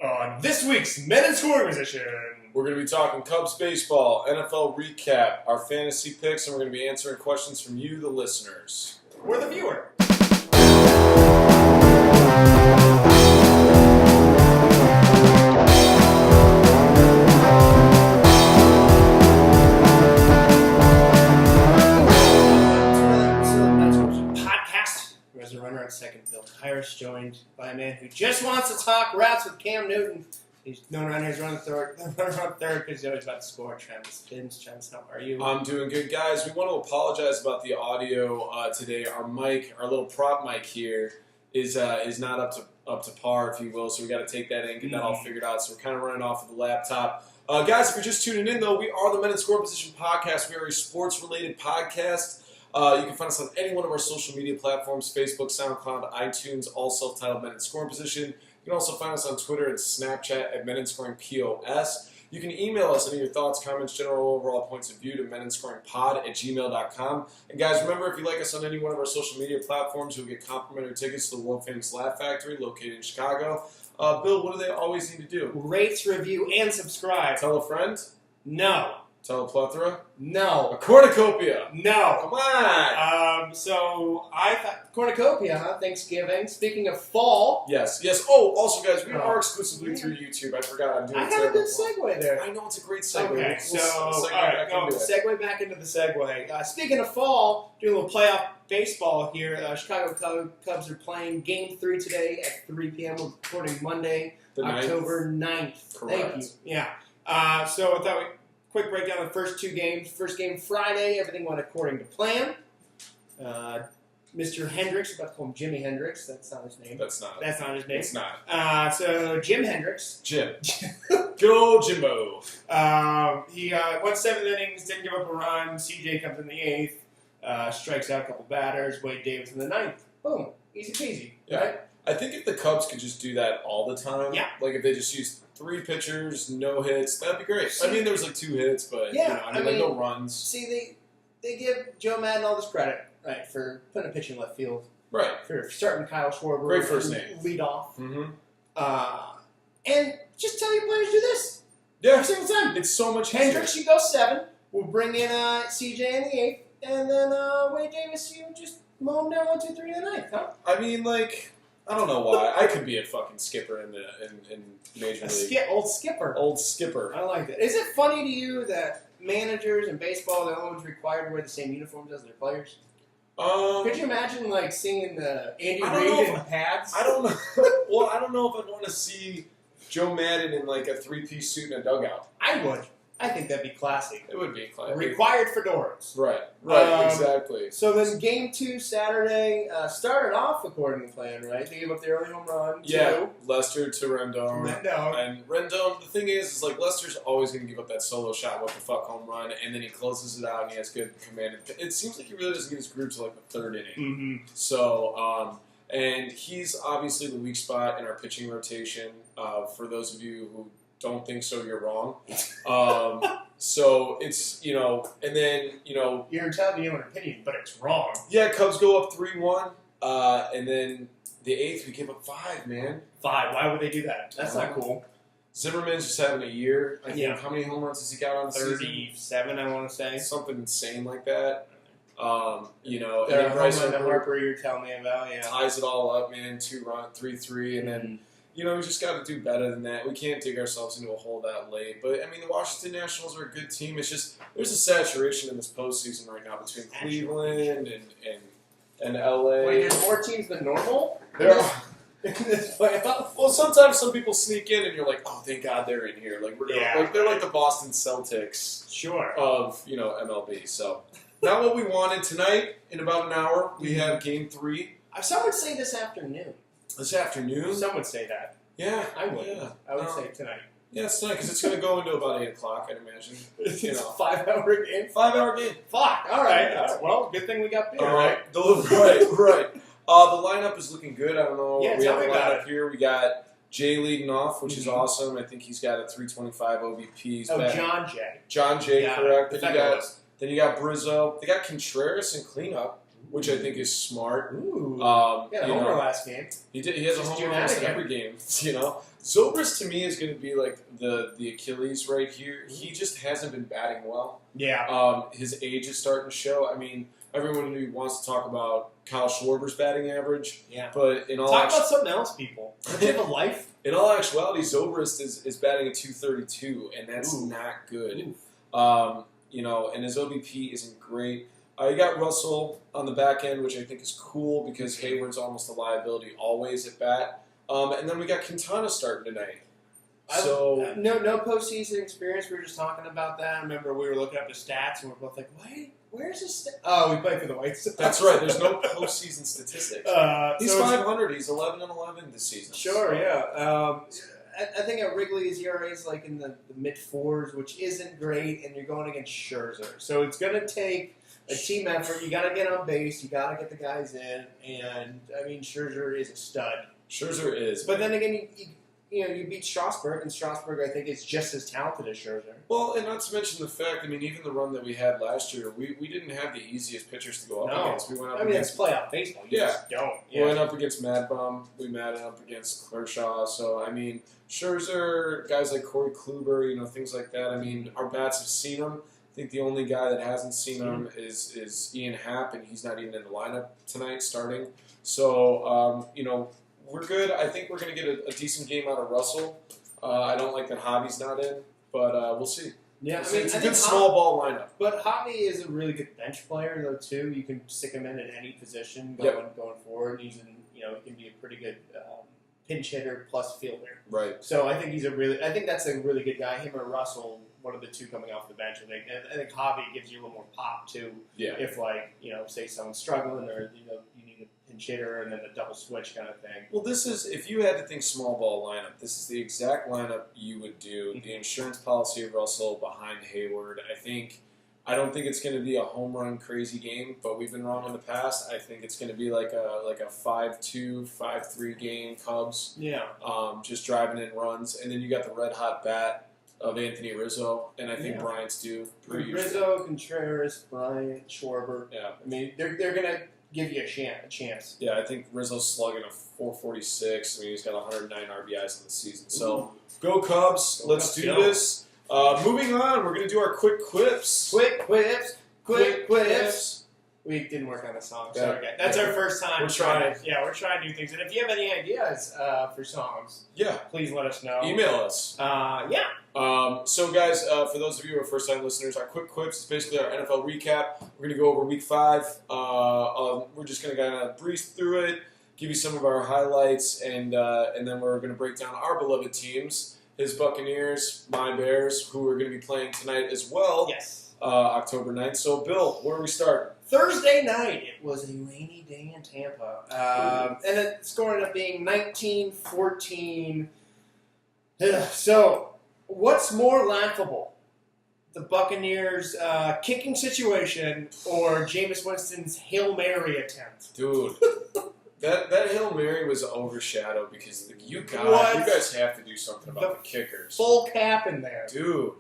On this week's Men in Scoring Position, we're going to be talking Cubs baseball, NFL recap, our fantasy picks, and we're going to be answering questions from you, the listeners. We're the viewer. Runner at second, Bill Tyrus, joined by a man who just wants to talk routes with Cam Newton. He's known around here as running third because he's always about to score. Travis, how are you? I'm doing good, guys. We want to apologize about the audio today. Our mic, our little prop mic here, is not up to par, if you will. So we got to take that in, get that all figured out. So we're kind of running off of the laptop. Guys, if you're just tuning in, though, we are the Men in Scoring Position podcast. We are a sports-related podcast. You can find us on any one of our social media platforms, Facebook, SoundCloud, iTunes, all self-titled Men in Scoring Position. You can also find us on Twitter and Snapchat at Men in Scoring POS. You can email us any of your thoughts, comments, general overall points of view to meninscoringpod@gmail.com. And guys, remember, if you like us on any one of our social media platforms, you'll get complimentary tickets to the world-famous Laugh Factory located in Chicago. Bill, what do they always need to do? Rate, review, and subscribe. Tell a friend? No. Tell a plethora? No. A cornucopia? No. Come on. So I thought cornucopia, huh? Thanksgiving. Speaking of fall. Yes. Oh, also, guys, we are exclusively through YouTube. I forgot. I'm doing. I got a good segue there. I know it's a great segue. Okay, segue back into the segue. Speaking of fall, doing a little playoff baseball here. Chicago Cubs are playing Game 3 today at 3 p.m. We're recording Monday, October 9th. Correct. Thank you. Yeah. So I thought we. Quick breakdown of the first two games. First game Friday, everything went according to plan. Mr. Hendricks, about to call him Jimi Hendrix. That's not his name. That's not his name. It's not. So Jim Hendricks. Jim. Go Jimbo. He went 7 innings, didn't give up a run. CJ comes in the 8th, strikes out a couple batters. Wade Davis in the 9th. Boom. Easy peasy. Yeah. Right? I think if the Cubs could just do that all the time, like if they just used 3 pitchers, no hits, that'd be great. I mean, there was like 2 hits, but no runs. See, they give Joe Maddon all this credit, right, for putting a pitch in left field. Right. For starting Kyle Schwarber. Great first name. Lead off. Mm-hmm. And just tell your players do this. Yeah. Every single time. It's so much easier. Hendricks, you go 7. We'll bring in CJ in the 8th. And then Wade Davis, you just mow him down 1, 2, 3 in the 9th, huh? I mean, like, I don't know why. I could be a fucking skipper in Major League. Old skipper. Old skipper. I like that. Is it funny to you that managers in baseball, they're always required to wear the same uniforms as their players? Could you imagine, like, seeing the Andy Reid in pads? I don't know. Well, I don't know if I'd want to see Joe Maddon in, like, a 3-piece suit in a dugout. I would. I think that'd be classy. It would be classy. Required fedoras. Right, exactly. So then Game 2 Saturday started off according to plan, right? They gave up the early home run. Yeah, Lester to Rendon. And Rendon, the thing is like Lester's always going to give up that solo shot, what the fuck home run, and then he closes it out and he has good command. It seems like he really doesn't get his groove to like the 3rd inning. Mm-hmm. So, and he's obviously the weak spot in our pitching rotation. For those of you who don't think so, you're wrong. So it's, and then, You're entitled to your own opinion, but it's wrong. Yeah, Cubs go up 3-1, and then the 8th, we give up 5, man. 5. Why would they do that? That's not cool. Zimmerman's just having a year. I think. Yeah. How many home runs has he got on the 37, season? I want to say. Something insane like that. And then Bryce Harper, you're telling me about, ties it all up, man. 3-3, and then... we just got to do better than that. We can't dig ourselves into a hole that late. But, I mean, the Washington Nationals are a good team. It's just, there's a saturation in this postseason right now between Cleveland and L.A. Wait, there's more teams than normal? There are. Well, sometimes some people sneak in and you're like, oh, thank God they're in here. Like, they're like the Boston Celtics of, MLB. So, not what we wanted. Tonight, in about an hour, we have Game 3. Some would say this afternoon. This afternoon? Some would say that. Yeah. I would. Yeah. I would say tonight. Yeah, it's tonight because it's going to go into about 8 o'clock, I'd imagine. It's a 5-hour game? 5-hour game. Fuck. All right. Well, good thing we got beer, right? Right. The lineup is looking good. I don't know. Yeah, we have tell a me about lineup here. We got Jay leading off, which is awesome. I think he's got a 325 OBP. John Jay. John Jay, correct. Then you got Brizzo. They got Contreras in cleanup, which I think is smart. Ooh. He had a homer last game. He did. He has a homer almost in every game. Zobrist to me is going to be like the Achilles right here. He just hasn't been batting well. Yeah. His age is starting to show. I mean, everyone who wants to talk about Kyle Schwarber's batting average. Yeah. But in all talk about something else, people. Do you have a life? In all actuality, Zobrist is batting at 232, and that's not good. And his OBP isn't great. You got Russell on the back end, which I think is cool because Hayward's almost a liability always at bat. And then we got Quintana starting tonight. So no postseason experience. We were just talking about that. I remember we were looking up the stats, and we're both like, "Wait, where's his stat?" Oh, we played for the White Sox. That's right. There's no postseason statistics. He's 500. He's 11-11 this season. Sure, yeah. I think at Wrigley his ERA is like in the mid fours, which isn't great, and you're going against Scherzer, so it's going to take a team effort. You got to get on base. You got to get the guys in, and I mean Scherzer is a stud. Scherzer is. But then again, you beat Strasburg, and Strasburg, I think, is just as talented as Scherzer. Well, and not to mention the fact, I mean, even the run that we had last year, we didn't have the easiest pitchers to go up against. We went up against, it's playoff baseball. You just don't. We went up against Maddon. We Maddon up against Kershaw. So, I mean, Scherzer, guys like Corey Kluber, things like that. I mean, our bats have seen them. I think the only guy that hasn't seen him is Ian Happ, and he's not even in the lineup tonight starting. So, we're good. I think we're going to get a decent game out of Russell. I don't like that Javi's not in, but we'll see. Yeah, it's a good small ball lineup. But Javi is a really good bench player, though, too. You can stick him in at any position going forward. He can be a pretty good pinch hitter plus fielder. Right. So I think I think that's a really good guy. Him or Russell, one of the two coming off the bench. I think Javi gives you a little more pop, too. Yeah. If, say someone's struggling or, you need a pinch hitter and then a double switch kind of thing. Well, if you had to think small ball lineup, this is the exact lineup you would do. The insurance policy of Russell behind Hayward. I don't think it's going to be a home run crazy game, but we've been wrong in the past. I think it's going to be like a 5-2, 5-3 game, Cubs. Yeah. Just driving in runs. And then you got the red hot bat of Anthony Rizzo, and I think Bryant's due. Rizzo, Contreras, Bryant, Schwarber. Yeah. I mean, they're going to give you a chance. Yeah, I think Rizzo's slugging a 446. I mean, he's got 109 RBIs in the season. So, go Cubs. Let's do this. Moving on, we're going to do our quick quips. Quick quips. We didn't work on the song. Sorry, guys. That's our first time. We're trying. We're trying new things. And if you have any ideas for songs, please let us know. Email us. So, guys, for those of you who are first-time listeners, our quick quips is basically our NFL recap. We're going to go over Week 5. We're just going to kind of breeze through it, give you some of our highlights, and then we're going to break down our beloved teams. His Buccaneers, my Bears, who are going to be playing tonight as well. Yes. October 9th. So, Bill, where do we start? Thursday night. It was a rainy day in Tampa. And the score ended up being 19-14. So, what's more laughable? The Buccaneers' kicking situation or Jameis Winston's Hail Mary attempt? Dude. That Hail Mary was overshadowed because you guys have to do something about the kickers. Full cap in there. Dude.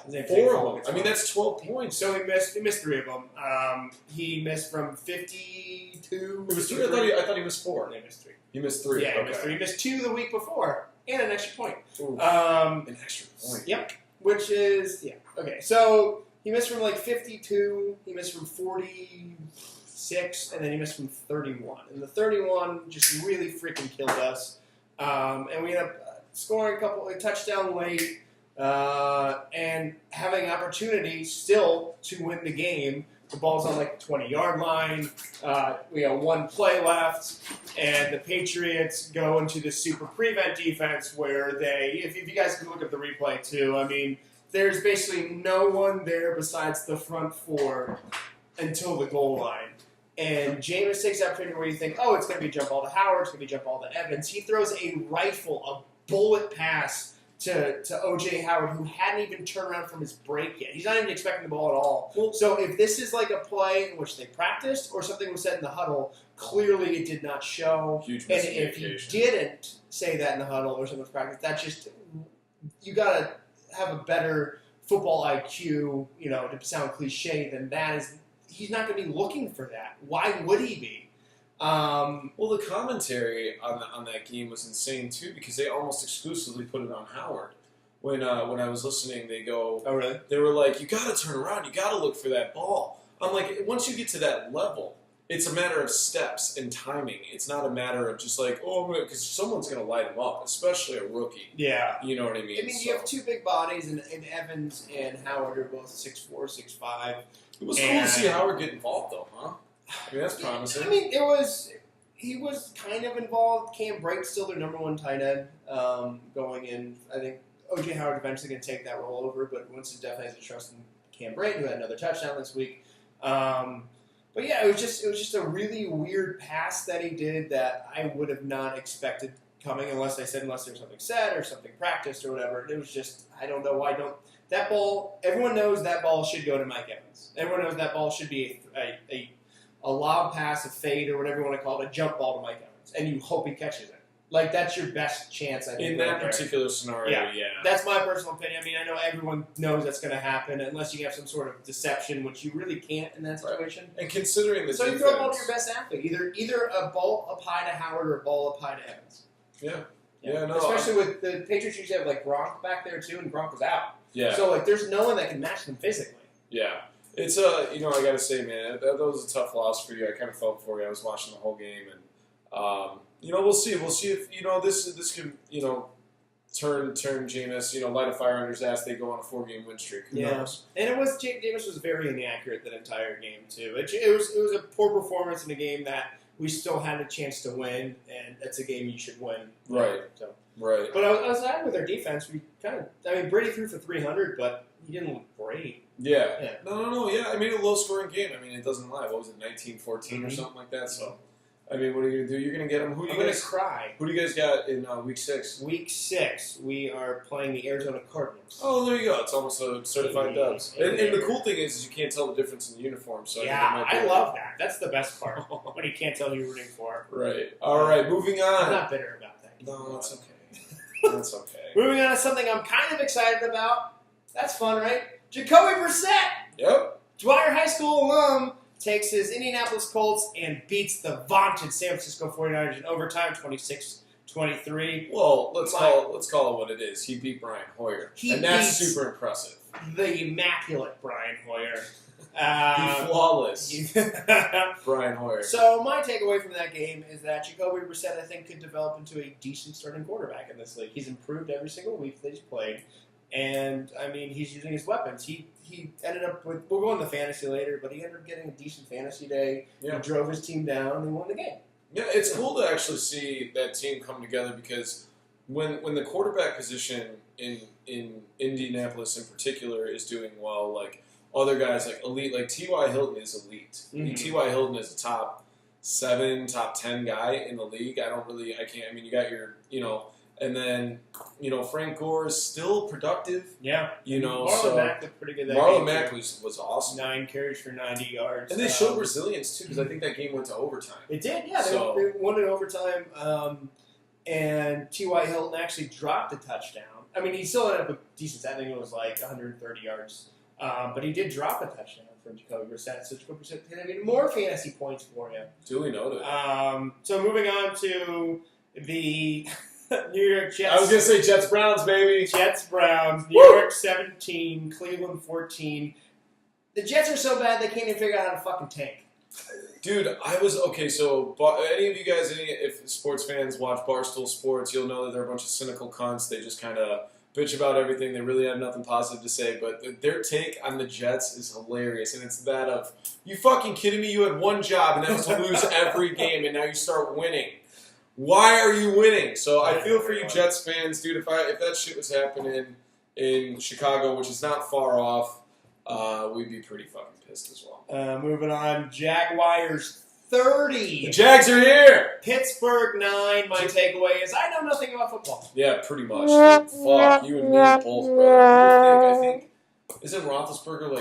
4 of them. I mean, that's 12 points. So he missed 3 of them. He missed from 52. It was 3. I thought he missed 4. He missed 3. He missed 3. Yeah, he missed 3. He missed 2 the week before and an extra point. An extra point. Yep. Which is okay. So he missed from 52. He missed from 46, and then he missed from 31. And the 31 just really freaking killed us. And we ended up scoring a couple of touchdowns late. And having opportunity still to win the game. The ball's on the 20-yard line. We got 1 play left, and the Patriots go into the super prevent defense where if you guys can look at the replay too, I mean, there's basically no one there besides the front 4 until the goal line. And Jameis takes that opportunity where you think, oh, it's going to be jump ball to Howard, it's going to be jump ball to Evans. He throws a bullet pass to O.J. Howard, who hadn't even turned around from his break yet. He's not even expecting the ball at all. Well, so if this is like a play in which they practiced or something was said in the huddle, clearly it did not show. Huge and if you didn't say that in the huddle or something was practiced, that's just you got to have a better football IQ, to sound cliche than that. He's not going to be looking for that. Why would he be? Well, the commentary on that game was insane too because they almost exclusively put it on Howard. When I was listening, they go, oh really? They were like, you got to turn around, you got to look for that ball. I'm like, once you get to that level, it's a matter of steps and timing. It's not a matter of just like, because someone's going to light him up, especially a rookie. Yeah. You know what I mean? You have two big bodies, and Evans and Howard are both 6'4", 6'5". It was cool to see Howard get involved, though, huh? I mean, that's promising. I mean, he was kind of involved. Cam Brate's still their number one tight end going in. I think O.J. Howard eventually going to take that role over, but Winston definitely has a trust in Cam Brate, who had another touchdown this week. But yeah, it was just a really weird pass that he did that I would have not expected coming unless there was something said or something practiced or whatever. It was just, I don't know why that ball, everyone knows that ball should go to Mike Evans. Everyone knows that ball should be a lob pass, a fade, or whatever you want to call it, a jump ball to Mike Evans. And you hope he catches it. Like, that's your best chance, I think. In that particular scenario, yeah. That's my personal opinion. I mean, I know everyone knows that's going to happen unless you have some sort of deception, which you really can't in that situation. Right. And considering the you throw a ball to your best athlete. Either a ball up high to Howard or a ball up high to Evans. Yeah, no. Especially with the Patriots usually have, like, Gronk back there, too, and Gronk was out. Yeah. So, like, there's no one that can match them physically. Yeah. It's I got to say, man, that was a tough loss for you. I kind of felt for you. I was watching the whole game, and we'll see. We'll see if this can turn Jameis light a fire under his ass. They go on a 4-game win streak. Who knows? And Jameis was very inaccurate that entire game too. It was a poor performance in a game that we still had a chance to win, and that's a game you should win. Right. So. Right. But I was happy with our defense. We Brady threw for 300, but he didn't look great. Yeah. No. Yeah, I mean, a low-scoring game. I mean, it doesn't lie. What was it, 19-14 or something like that? So. I mean, what are you going to do? You're going to get them. I'm going to cry. Who do you guys got in Week 6? Week 6, we are playing the Arizona Cardinals. Oh, there you go. It's almost a certified dubs. And the cool thing is you can't tell the difference in the uniform. So I love that. That's the best part. When you can't tell who you're rooting for. Right. All right, moving on. I'm not bitter about that. No, that's okay. That's okay. Moving on to something I'm kind of excited about. That's fun, right? Jacoby Brissett. Yep. Dwyer High School alum. Takes his Indianapolis Colts and beats the vaunted San Francisco 49ers in overtime, 26-23. Well, let's call it what it is. He beat Brian Hoyer, and that's super impressive. The immaculate Brian Hoyer. The flawless Brian Hoyer. So my takeaway from that game is that Jacoby Brissett, I think, could develop into a decent starting quarterback in this league. He's improved every single week that he's played. And, I mean, he's using his weapons. He ended up with, we'll go into fantasy later, but he ended up getting a decent fantasy day. Yeah. He drove his team down and won the game. Yeah, it's cool to actually see that team come together because when the quarterback position in Indianapolis in particular is doing well, like other guys like elite, like T.Y. Hilton is elite. Mm-hmm. T.Y. Hilton is a top 7, top 10 guy in the league. You got your, and then, Frank Gore is still productive. Yeah. Marlon Mack looked pretty good that Marlon Mack was awesome. 9 carries for 90 yards. And they showed resilience, too, because I think that game went to overtime. It did, yeah. They won in overtime, and T.Y. Hilton actually dropped a touchdown. I mean, he still ended up with decent. I think it was like 130 yards. But he did drop a touchdown from Jacoby Brissett. So Jacoby Brissett had even more fantasy points for you. Duly noted. So moving on to the... New York Jets. I was going to say Jets-Browns, baby. Jets-Browns. New York 17, Cleveland 14. The Jets are so bad they can't even figure out how to fucking tank. Dude, so any of you guys, if sports fans watch Barstool Sports, you'll know that they're a bunch of cynical cunts. They just kind of bitch about everything. They really have nothing positive to say. But their take on the Jets is hilarious. And it's that of, you fucking kidding me? You had one job, and that was to lose every game, and now you start winning. Why are you winning? So I feel for you Jets fans, dude. If that shit was happening in Chicago, which is not far off, we'd be pretty fucking pissed as well. Moving on, Jaguars 30. The Jags are here. Pittsburgh 9. My takeaway is I know nothing about football. Yeah, pretty much. Fuck you and me both, bro. I think isn't Roethlisberger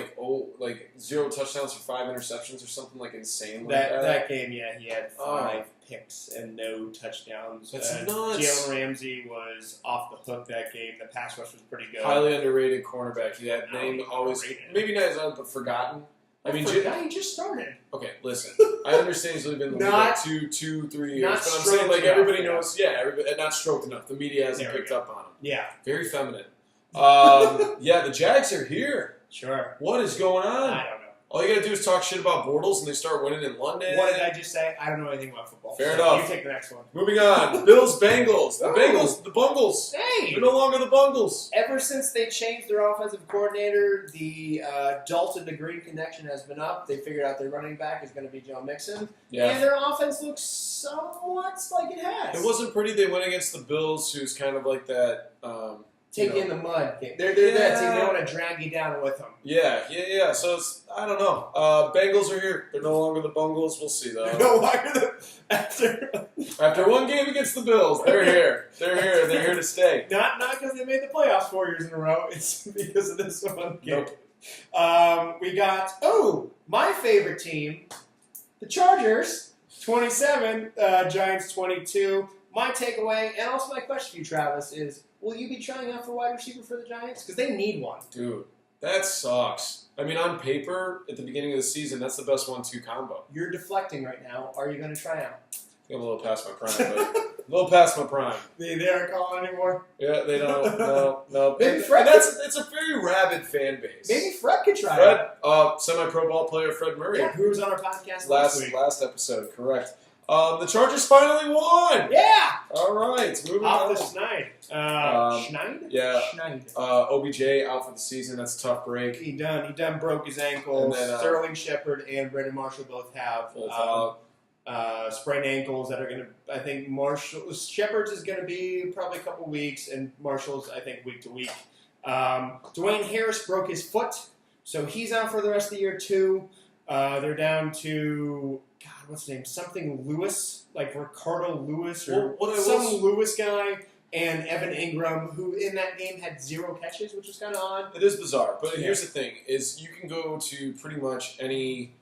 like 0 touchdowns for 5 interceptions or something like insane like that? That game, yeah, he had 5 picks and no touchdowns. That's nuts. Jalen Ramsey was off the hook that game. The pass rush was pretty good. Highly underrated cornerback. He had name always maybe not but forgotten. I mean, he just started. Okay, listen. I understand he's only been in the league like 2-3 years, but I'm saying like everybody knows. Yeah, everybody, not stroked enough. The media hasn't picked up on him. Yeah, very feminine. Yeah, the Jags are here. Sure. What is going on? I don't know. All you gotta do is talk shit about Bortles, and they start winning in London. What did I just say? I don't know anything about football. Fair enough. You take the next one. Moving on. Bills, Bengals. The Bungles. Hey! They're no longer the Bungles. Ever since they changed their offensive coordinator, the Dalton to Green connection has been up. They figured out their running back is going to be Joe Mixon. Yeah. And their offense looks somewhat like it has. It wasn't pretty. They went against the Bills, who's kind of like that. Take you in the mud. They're that team. They want to drag you down with them. Yeah. So it's, I don't know. Bengals are here. They're no longer the Bungles. We'll see though. They're no longer after one game against the Bills, they're here. They're here to stay. Not because they made the playoffs 4 years in a row. It's because of this one game. Nope. We got my favorite team, the Chargers, 27, Giants 22. My takeaway, and also my question for you, Travis, is: will you be trying out for wide receiver for the Giants? Because they need one. Dude, that sucks. I mean, on paper, at the beginning of the season, that's the best 1-2 combo. You're deflecting right now. Are you going to try out? I think I'm a little past my prime, but a little past my prime. They aren't calling anymore? Yeah, they don't. No. Maybe Fred. It's a very rabid fan base. Maybe Fred could try out. Semi-pro ball player Fred Murray. Yeah, who was on our podcast last episode, correct. The Chargers finally won! Yeah! All right, moving on. Off the Schneid. Schneid? Yeah. Schneid. OBJ out for the season. That's a tough break. He done broke his ankle. And then, Sterling Shepard and Brandon Marshall both have sprained ankles that are going to, I think Shepard's is going to be probably a couple weeks, and Marshall's, I think, week to week. Dwayne Harris broke his foot, so he's out for the rest of the year, too. They're down to... God, what's his name? Something Lewis, like Ricardo Lewis or some Lewis guy, and Evan Ingram, who in that game had 0 catches, which was kind of odd. It is bizarre, but here's the thing: is you can go to pretty much any,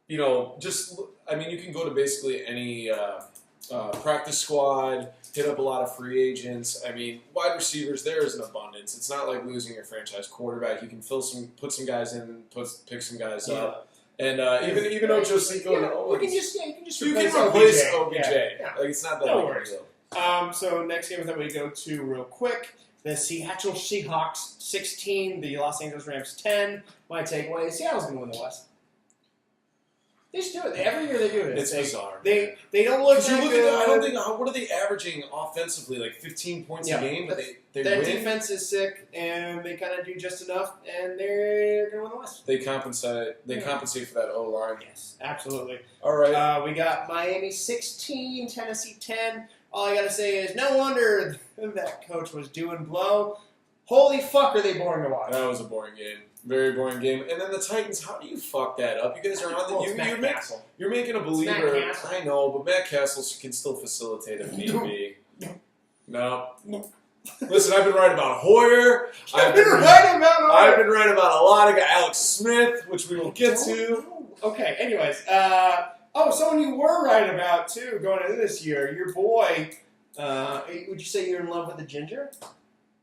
you can go to basically any practice squad, hit up a lot of free agents. I mean, wide receivers, there is an abundance. It's not like losing your franchise quarterback. You can put some guys in, pick some guys up. And even though Josico, you can just replace OBJ. Yeah. Like it's not that No big worries. a deal. So next game that we go to real quick, the Seattle Seahawks 16, the Los Angeles Rams 10. My takeaway is Seattle's going to win the West. They just do it. Every year they do it. It's bizarre. They don't look that good. I don't think. What are they averaging offensively? Like 15 points a game, but they their win. defense is sick, and they kind of do just enough, and they're going to win the West. They compensate. They compensate for that O line. Yes, absolutely. All right. We got Miami 16, Tennessee 10. All I got to say is, no wonder that coach was doing blow. Holy fuck, are they boring to watch? That was a boring game. Very boring game. And then the Titans, how do you fuck that up? You guys are on the... You're making a believer. I know, but Matt Castle can still facilitate if need be. No. Listen, I've been right about Hoyer. I've been right about a lot of guys. Alex Smith, which we will get to. Okay, anyways. Someone you were right about, too, going into this year. Your boy, would you say you're in love with the ginger?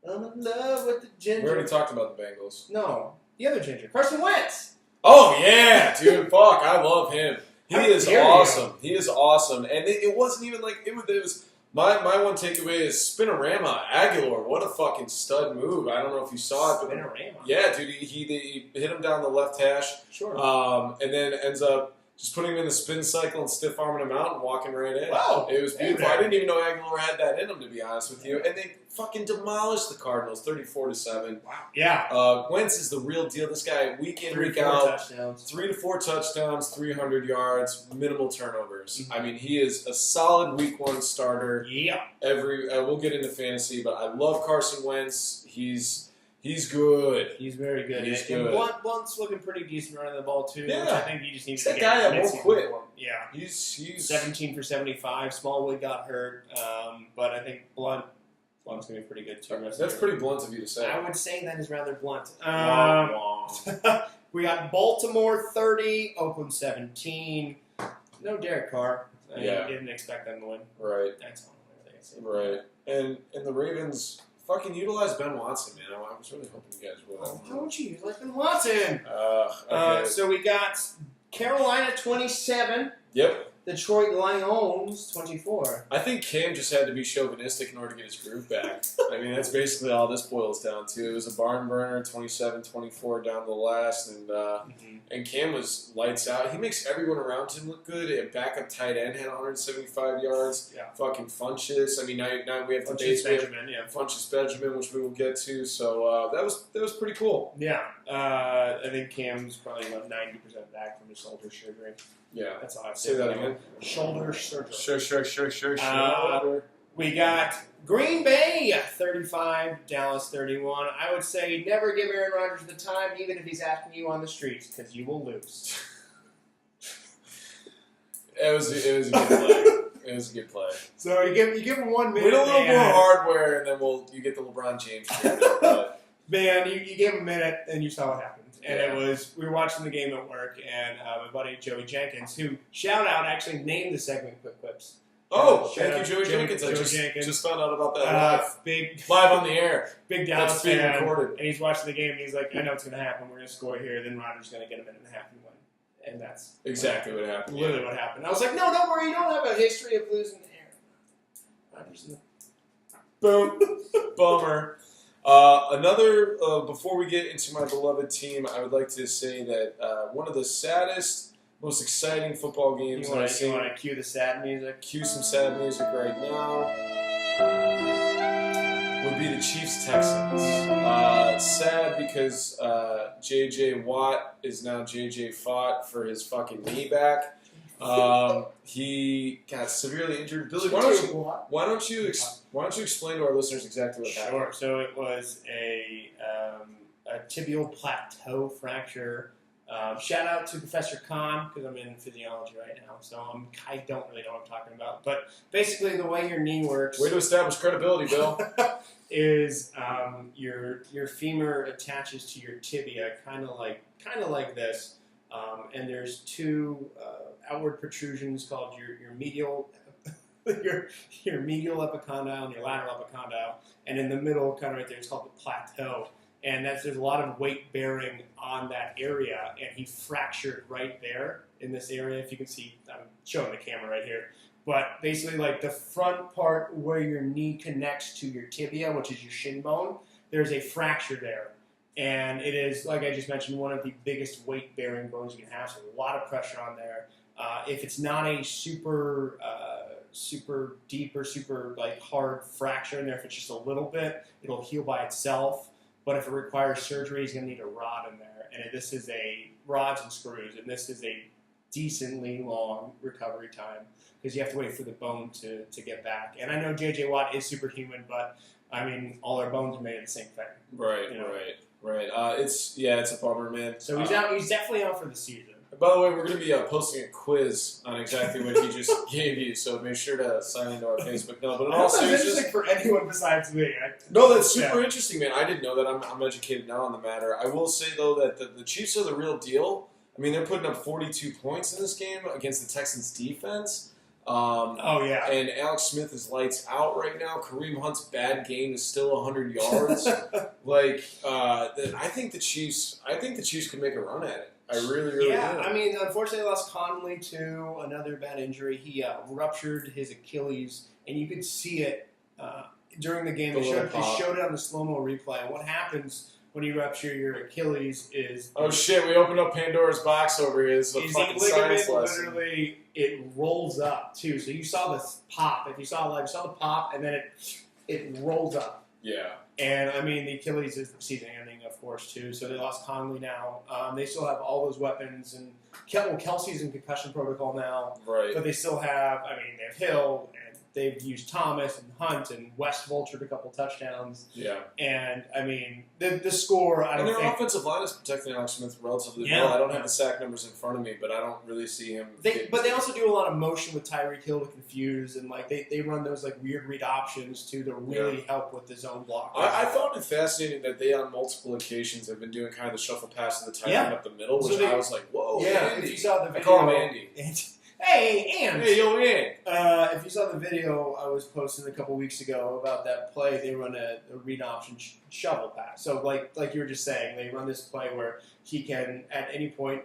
I'm in love with the ginger. We already talked about the Bengals. No, the other ginger. Carson Wentz. Oh, yeah, dude. Fuck, I love him. He is awesome. He is awesome. And it wasn't even like, it was my one takeaway is Spinorama. Aguilar, what a fucking stud move. I don't know if you saw it. But Spinorama? Yeah, dude. He hit him down the left hash. Sure. And then ends up just putting him in the spin cycle and stiff arming him out and walking right in. Wow. It was beautiful. I didn't even know Aguilar had that in him, to be honest with you. And they fucking demolished the Cardinals 34-7. Wow. Yeah. Wentz is the real deal. This guy, week in, week 3 to 4 out, touchdowns. 3 to 4 touchdowns, 300 yards, minimal turnovers. Mm-hmm. I mean, he is a solid week 1 starter. Yeah. We'll get into fantasy, but I love Carson Wentz. He's good. He's very good. He's and good. Blunt's looking pretty decent running the ball, too. Yeah. Which I think he just needs to that get guy that won't quit. Yeah. He's 17 for 75. Smallwood got hurt. But I think Blunt's going to be pretty good, too. That's pretty blunt of you to say. I would say that is rather blunt. Wah. We got Baltimore 30, Oakland 17. No Derek Carr. I didn't expect them to win. Right. That's all I can say. Right. And the Ravens fucking utilize Ben Watson, man. I was really hoping you guys would. Oh, don't you? You like Ben Watson. Okay. So we got Carolina 27. Yep. Detroit Lions 24. I think Cam just had to be chauvinistic in order to get his groove back. I mean, that's basically all this boils down to. It was a barn burner, 27-24 down the last, and Cam was lights out. He makes everyone around him look good. A backup tight end had 175 yards. Yeah. Fucking Funchess. I mean, now we have Funchess Benjamin. Yeah. Funchess Benjamin, which we will get to. So that was pretty cool. Yeah. I think Cam's probably about 90% back from his shoulder surgery. Yeah. That's all I have to Say that again. Shoulder surgery. Sure. We got Green Bay 35, Dallas 31. I would say never give Aaron Rodgers the time, even if he's asking you on the streets, because you will lose. It was a good play. It was a good play. So you give him 1 minute. We need a little more hardware, and then you get the LeBron James. Man, you gave him a minute, and you saw what happened. And we were watching the game at work, and my buddy Joey Jenkins, who, shout out, actually named the segment Quick Clips. Oh, thank you, Joey Jenkins. I just found out about that live on the air. Big Dallas being fan, recorded. And he's watching the game, and he's like, I know what's going to happen. We're going to score here, then Rodgers is going to get a minute and a half and win. And that's exactly what happened. Literally what happened. I was like, no, don't worry, you don't have a history of losing the air. Rodgers in the... Boom. Bummer. Before we get into my beloved team, I would like to say that one of the saddest, most exciting football games I've seen. You want to cue the sad music? Cue some sad music right now. Would be the Chiefs-Texans. Sad because J.J. Watt is now J.J. Fott for his fucking knee back. He got severely injured. Billy, why don't you explain to our listeners exactly what happened? Sure. So it was a tibial plateau fracture. Shout out to Professor Khan, because I'm in physiology right now, so I don't really know what I'm talking about. But basically, the way your knee works. Way to establish credibility, Bill. is your femur attaches to your tibia, kind of like this, and there's two outward protrusions called your medial your medial epicondyle and your lateral epicondyle, and in the middle, kind of right there, it's called the plateau. And there's a lot of weight bearing on that area, and he fractured right there in this area. If you can see, I'm showing the camera right here. But basically, like the front part where your knee connects to your tibia, which is your shin bone, there's a fracture there. And it is, like I just mentioned, one of the biggest weight bearing bones you can have, so a lot of pressure on there. If it's not a super deep or super like hard fracture in there, if it's just a little bit, it'll heal by itself. But if it requires surgery, he's going to need a rod in there. And this is rods and screws, and this is a decently long recovery time because you have to wait for the bone to get back. And I know J.J. Watt is superhuman, but, I mean, all our bones are made of the same thing. Right. It's a bummer, man. So he's definitely out for the season. By the way, we're going to be posting a quiz on exactly what he just gave you, so make sure to sign into our Facebook. No, but in all seriousness, interesting for anyone besides me. No, that's super interesting, man. I didn't know that. I'm educated now on the matter. I will say though that the Chiefs are the real deal. I mean, they're putting up 42 points in this game against the Texans' defense. And Alex Smith is lights out right now. Kareem Hunt's bad game is still 100 yards. I think the Chiefs could make a run at it. I really do. I mean, unfortunately, they lost Conley to another bad injury. He ruptured his Achilles, and you could see it during the game. They showed it on the slow-mo replay. And what happens when you rupture your Achilles is... Oh, shit, we opened up Pandora's box over here. This is a fucking science lesson. Literally, it rolls up, too. So you saw this pop. If you saw the pop, and then it rolls up. Yeah. And, I mean, the Achilles is season-ending, of course, too. So they lost Conley now. They still have all those weapons. And Kelce's in concussion protocol now. Right. But they still have, they have Hill, and they've used Thomas and Hunt, and West vultured a couple touchdowns. Yeah. And, the score, I don't think... And their offensive line is protecting Alex Smith relatively well. I don't have the sack numbers in front of me, but I don't really see him... But they also do a lot of motion with Tyreek Hill to confuse, and they run those weird read options to really help with the zone block. I found it fascinating that they on multiple occasions have been doing kind of the shuffle pass to the tight end up the middle, which I was like, whoa, yeah, Andy. If you saw the video, I call him Andy. And Hey, yo, man. if you saw the video I was posting a couple weeks ago about that play, they run a read option shovel pass. So like you were just saying, they run this play where he can at any point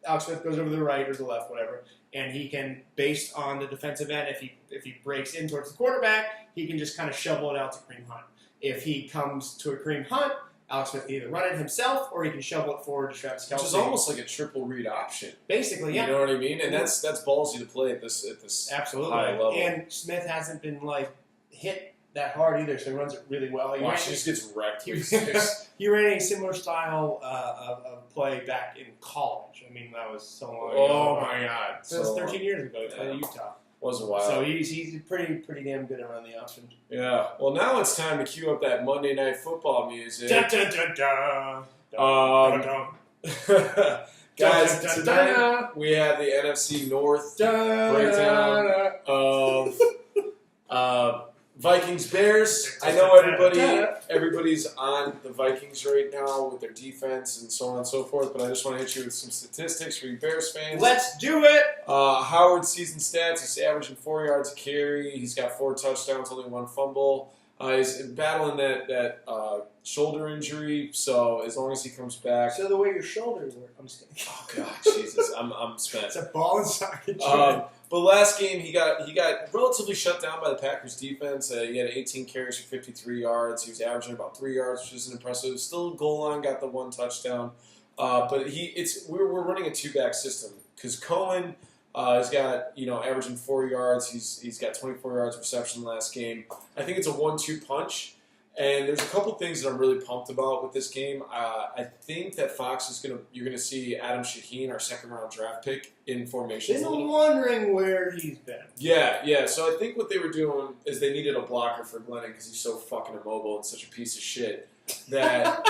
Alex Smith goes over to the right or the left, whatever, and he can, based on the defensive end, if he breaks in towards the quarterback, he can just kind of shovel it out to Kareem Hunt. If he comes to a Kareem Hunt, Alex Smith can either run it himself or he can shovel it forward to Travis Kelce. Which is almost like a triple read option. Basically, yeah. You know what I mean? And that's ballsy to play at this Absolutely. high level. And Smith hasn't been hit that hard either, so he runs it really well. He just gets wrecked. He ran a similar style of play back in college. I mean, that was so long ago. Oh my God! So it was 13 years ago. He played at Utah. Was a while. So he's pretty damn good around the option. Yeah. Well, now it's time to cue up that Monday Night Football music. Dun, dun, dun, dun. Dun, dun, dun. Guys, tonight we have the NFC North breakdown of Vikings Bears. I know everybody's on the Vikings right now with their defense and so on and so forth, but I just want to hit you with some statistics for you Bears fans. Let's do it! Howard's season stats, he's averaging 4 yards a carry. He's got 4 touchdowns, only 1 fumble. He's battling that shoulder injury, so as long as he comes back. So the way your shoulders work, I'm just kidding. Oh God, Jesus, I'm spent. It's a ball and socket. But last game he got relatively shut down by the Packers defense. He had 18 carries for 53 yards. He was averaging about 3 yards, which isn't impressive. Still goal line, got the 1 touchdown. But we're running a 2-back system because Cohen. He's got, averaging 4 yards. He's got 24 yards reception last game. I think it's a 1-2 punch. And there's a couple things that I'm really pumped about with this game. I think that Fox you're gonna see Adam Shaheen, our 2nd-round draft pick, in formation. Been wondering where he's been. Yeah. So I think what they were doing is they needed a blocker for Glennon because he's so fucking immobile and such a piece of shit that.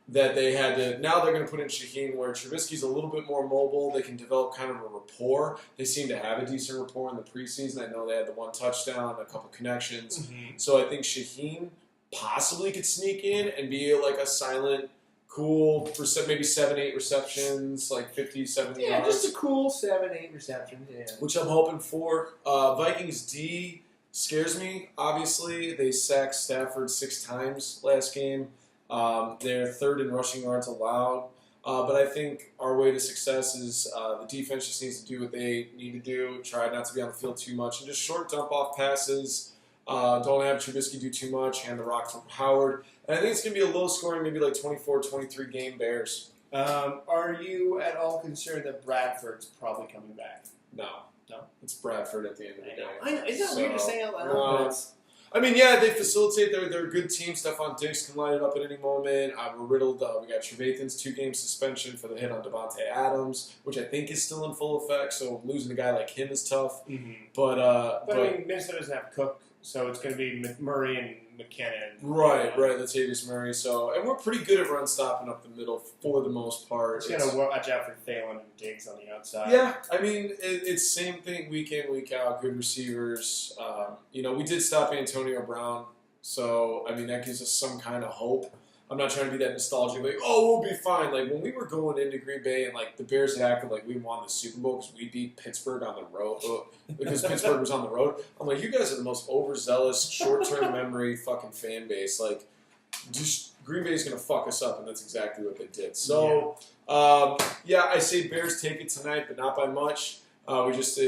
That they had to, now they're going to put in Shaheen where Trubisky's a little bit more mobile. They can develop kind of a rapport. They seem to have a decent rapport in the preseason. I know they had the 1 touchdown, a couple connections. Mm-hmm. So I think Shaheen possibly could sneak in and be like a silent, cool, maybe 7-8 receptions, like 50, 70 yards. Yeah, just a cool 7-8 receptions, yeah. Which I'm hoping for. Vikings D scares me, obviously. They sacked Stafford 6 times last game. They're 3rd in rushing yards allowed. But I think our way to success is the defense just needs to do what they need to do, try not to be on the field too much, and just short dump-off passes. Don't have Trubisky do too much, hand the rock from Howard. And I think it's going to be a low-scoring, maybe like 24-23 game Bears. Are you at all concerned that Bradford's probably coming back? No. It's Bradford at the end of the day. I know. Isn't that weird to say out loud? I mean, yeah, they facilitate. They're a good team. Stephon Diggs can line it up at any moment. We're riddled. We got Trevathan's 2-game suspension for the hit on Devontae Adams, which I think is still in full effect. So losing a guy like him is tough. Mm-hmm. But I mean, Minnesota doesn't have Cook, so it's going to be Murray and McKinnon. Right. Latavius Murray. And we're pretty good at run stopping up the middle for the most part. It's going to watch out for Thielen and Diggs on the outside. Yeah, I mean, it's same thing week in, week out. Good receivers. We did stop Antonio Brown, so I mean that gives us some kind of hope. I'm not trying to be that nostalgic, like, oh, we'll be fine. Like when we were going into Green Bay and like the Bears acted like we won the Super Bowl because we beat Pittsburgh on the road because Pittsburgh was on the road. I'm like, you guys are the most overzealous, short-term memory fucking fan base. Like, just Green Bay's gonna fuck us up, and that's exactly what they did. So, I say Bears take it tonight, but not by much. We just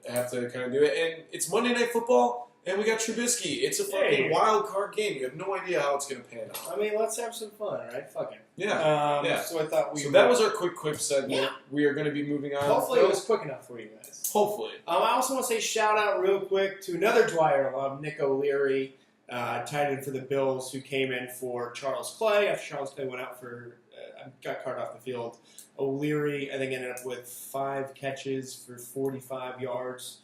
have to kind of do it, and it's Monday Night Football. And we got Trubisky. It's a fucking wild card game. You have no idea how it's going to pan out. I mean, let's have some fun, right? Fuck it. Yeah. So I thought So that was our quick segment. Yeah. We are going to be moving on. Hopefully it was quick enough for you guys. Hopefully. I also want to say shout out real quick to another Dwyer alum, Nick O'Leary, tight end for the Bills, who came in for Charles Clay after Charles Clay went out got carted off the field. O'Leary, I think, ended up with 5 catches for 45 yards.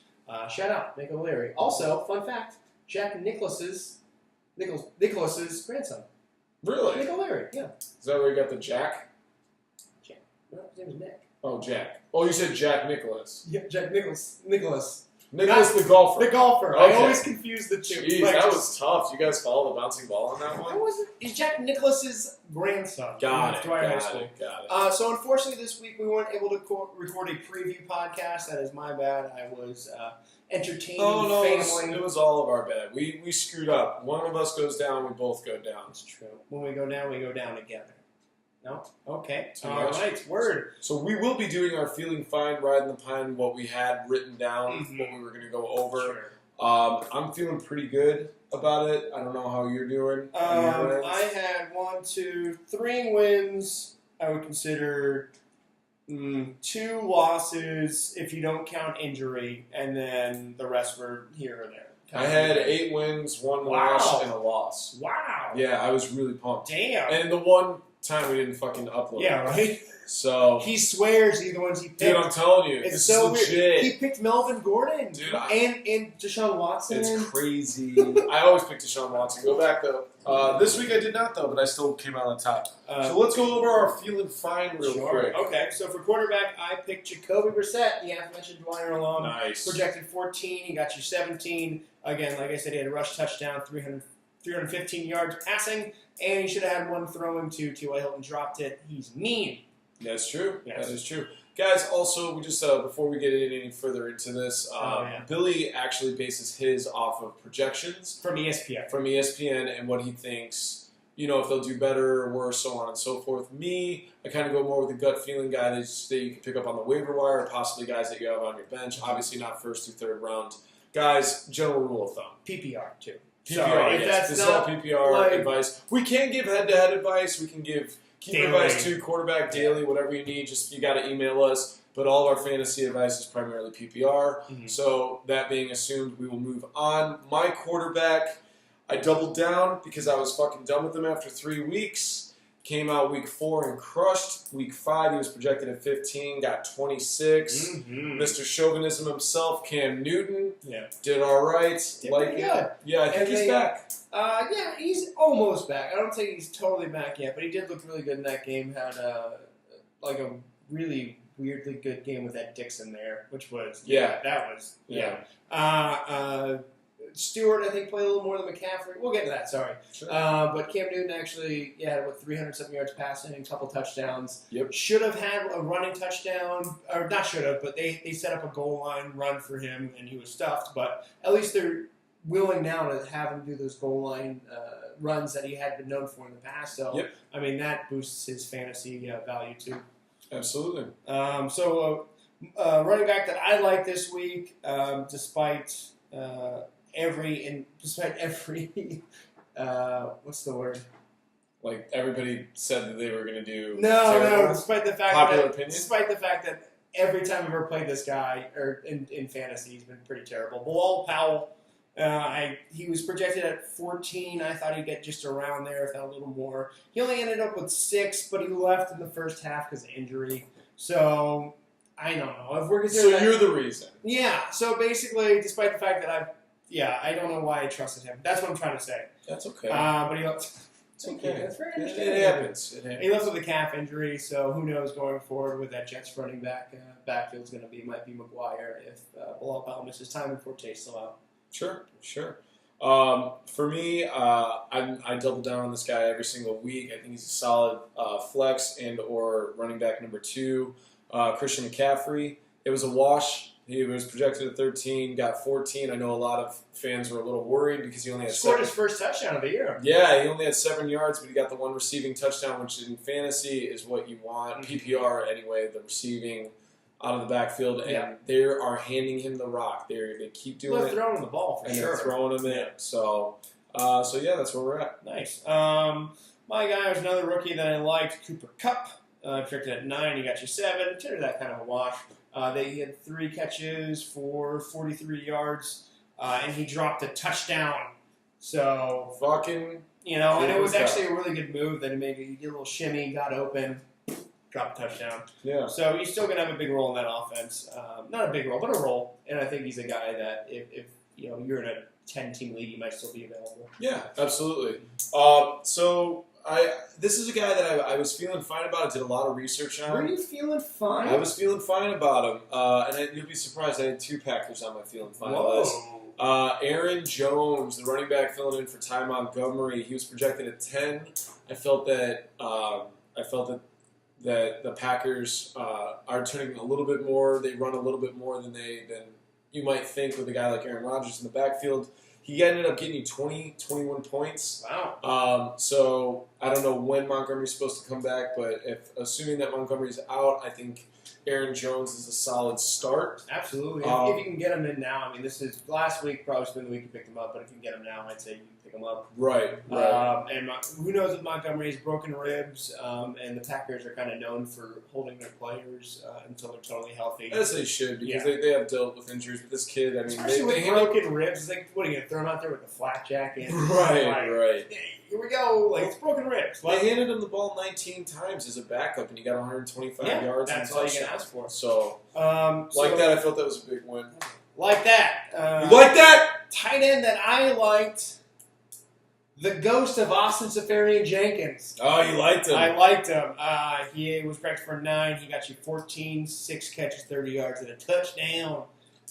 Shout out, Nick O'Leary. Also, fun fact, Jack Nicholas's grandson. Really? Nick O'Leary, yeah. Is that where you got the Jack? No, his name is Nick. Oh, Jack. Oh, you said Jack Nicholas. Yeah, Jack Nicholas. Nicholas the golfer. The golfer. Okay. I always confuse the two. Jeez, Like, that was tough. You guys follow the bouncing ball on that one? He's Jack Nicklaus's grandson. Got High School. it. So unfortunately this week we weren't able to record a preview podcast. That is my bad. I was entertaining family. It was all of our bad. We screwed up. One of us goes down, we both go down. That's true. When we go down together. No? Okay. Too All much. right. Word. So we will be doing our Feelin Fine, Ridin the Pine, what we had written down, what we were going to go over. Sure. I'm feeling pretty good about it. I don't know how you're doing. I had 1, 2, 3 wins. I would consider 2 losses if you don't count injury, and then the rest were here or there. I had 8 wins, 1 loss, and a loss. Wow. Yeah, I was really pumped. Damn. And the one time we didn't fucking upload. Yeah, right? So He swears he's the ones he picked. dude, I'm telling you, It's this so is legit. weird. He picked Melvin Gordon. Dude, and Deshaun Watson. It's crazy. I always pick Deshaun Watson. Go back though. This week I did not though, but I still came out on top. So let's go over our Feelin Fine real quick. Okay, so for quarterback, I picked Jacoby Brissett, the aforementioned Dwyer alum. Nice. Projected 14, he got you 17. Again, like I said, he had a rush touchdown, 315 yards passing, and he should have had one throwing to T.Y. Hilton. Dropped it. He's mean. That's true. Yes. That is true. Guys, also, we just before we get any further into this, Billy actually bases his off of projections From ESPN. From ESPN and what he thinks, if they'll do better or worse, so on and so forth. Me, I kind of go more with the gut feeling guy that you can pick up on the waiver wire, or possibly guys that you have on your bench. Obviously, not first through third round. Guys, general rule of thumb. PPR, too. PPR, Sorry, yes. This is all PPR advice. We can give head-to-head advice. We can give keeper advice to quarterback daily, whatever you need. Just you got to email us. But all of our fantasy advice is primarily PPR. So that being assumed, we will move on. My quarterback, I doubled down because I was fucking done with him after 3 weeks. Came out week 4 and crushed. Week 5, he was projected at 15, got 26. Mr. Chauvinism himself, Cam Newton, did all right. Did pretty good. Yeah, I think he's back. Yeah, he's almost back. I don't think he's totally back yet, but he did look really good in that game. Had a really weirdly good game with that Dixon there, which was Stewart, I think, played a little more than McCaffrey. We'll get to that, sorry. Sure. But Cam Newton actually had 300-something yards passing and a couple touchdowns. Yep. Should have had a running touchdown, or not should have, but they set up a goal line run for him, and he was stuffed. But at least they're willing now to have him do those goal line runs that he had been known for in the past. So, I mean, that boosts his fantasy value, too. Absolutely. Running back that I like this week, despite every what's the word? Like everybody said that they were going to do. No. Despite the fact opinion? Despite the fact that every time I've ever played this guy, or in fantasy, he's been pretty terrible. Bilal Powell, he was projected at 14. I thought he'd get just around there, if not a little more. He only ended up with 6, but he left in the first half because of injury. So I don't know. If we're considering you're the reason. Yeah. So basically, despite the fact that I don't know why I trusted him. That's what I'm trying to say. That's okay. But it's okay. That's very understandable. It happens. He left with a calf injury, so who knows going forward with that Jets running backfield's going to be. Might be McGuire if Bilal Powell misses time and Forte's still out. Sure. For me, I double down on this guy every single week. I think he's a solid flex and or running back number 2. Christian McCaffrey. It was a wash. He was projected at 13, got 14. I know a lot of fans were a little worried because he only had scored his first touchdown of the year. Yeah, he only had 7 yards, but he got the one receiving touchdown, which in fantasy is what you want. PPR anyway, the receiving out of the backfield, and they are handing him the rock. They keep doing it. They're throwing him the ball for sure. They're throwing him in. So that's where we're at. Nice. My guy was another rookie that I liked, Cooper Kupp. Projected at 9, he got you 7. Consider that kind of a wash. He had 3 catches for 43 yards, and he dropped a touchdown. So fucking, and it was actually a really good move that he made. He did a little shimmy, got open, dropped a touchdown. Yeah. So he's still gonna have a big role in that offense. Not a big role, but a role. And I think he's a guy that if you're in a 10-team league, he might still be available. Yeah, absolutely. This is a guy that I was feeling fine about. I did a lot of research on. Were you feeling fine? I was feeling fine about him. And you'll be surprised, I had 2 Packers on my feeling fine list. Aaron Jones, the running back filling in for Ty Montgomery, he was projected at 10. I felt that the Packers are turning a little bit more. They run a little bit more than you might think with a guy like Aaron Rodgers in the backfield. He ended up getting you 21 points. Wow. So I don't know when Montgomery's supposed to come back, but assuming that Montgomery's out, I think Aaron Jones is a solid start. Absolutely. If you can get him in now, I mean, this is last week, probably been the week you picked him up, but if you can get him now, I'd say you can pick him up. Right. And who knows if Montgomery has broken ribs, and the Packers are kind of known for holding their players until they're totally healthy. As they should, because they have dealt with injuries. But this kid, I mean, especially with broken ribs, it's like, what are you going to throw him out there with the flak jacket? Right. Hey, here we go. Like, it's broken ribs. They handed him the ball 19 times as a backup, and he got 125 yards. That's all you can ask for. So, that, I felt that was a big win. Like that. You like that? Tight end that I liked, the ghost of Austin Seferian-Jenkins. Oh, you liked him. I liked him. He was projected for 9. He got you 14, 6 catches, 30 yards, and a touchdown.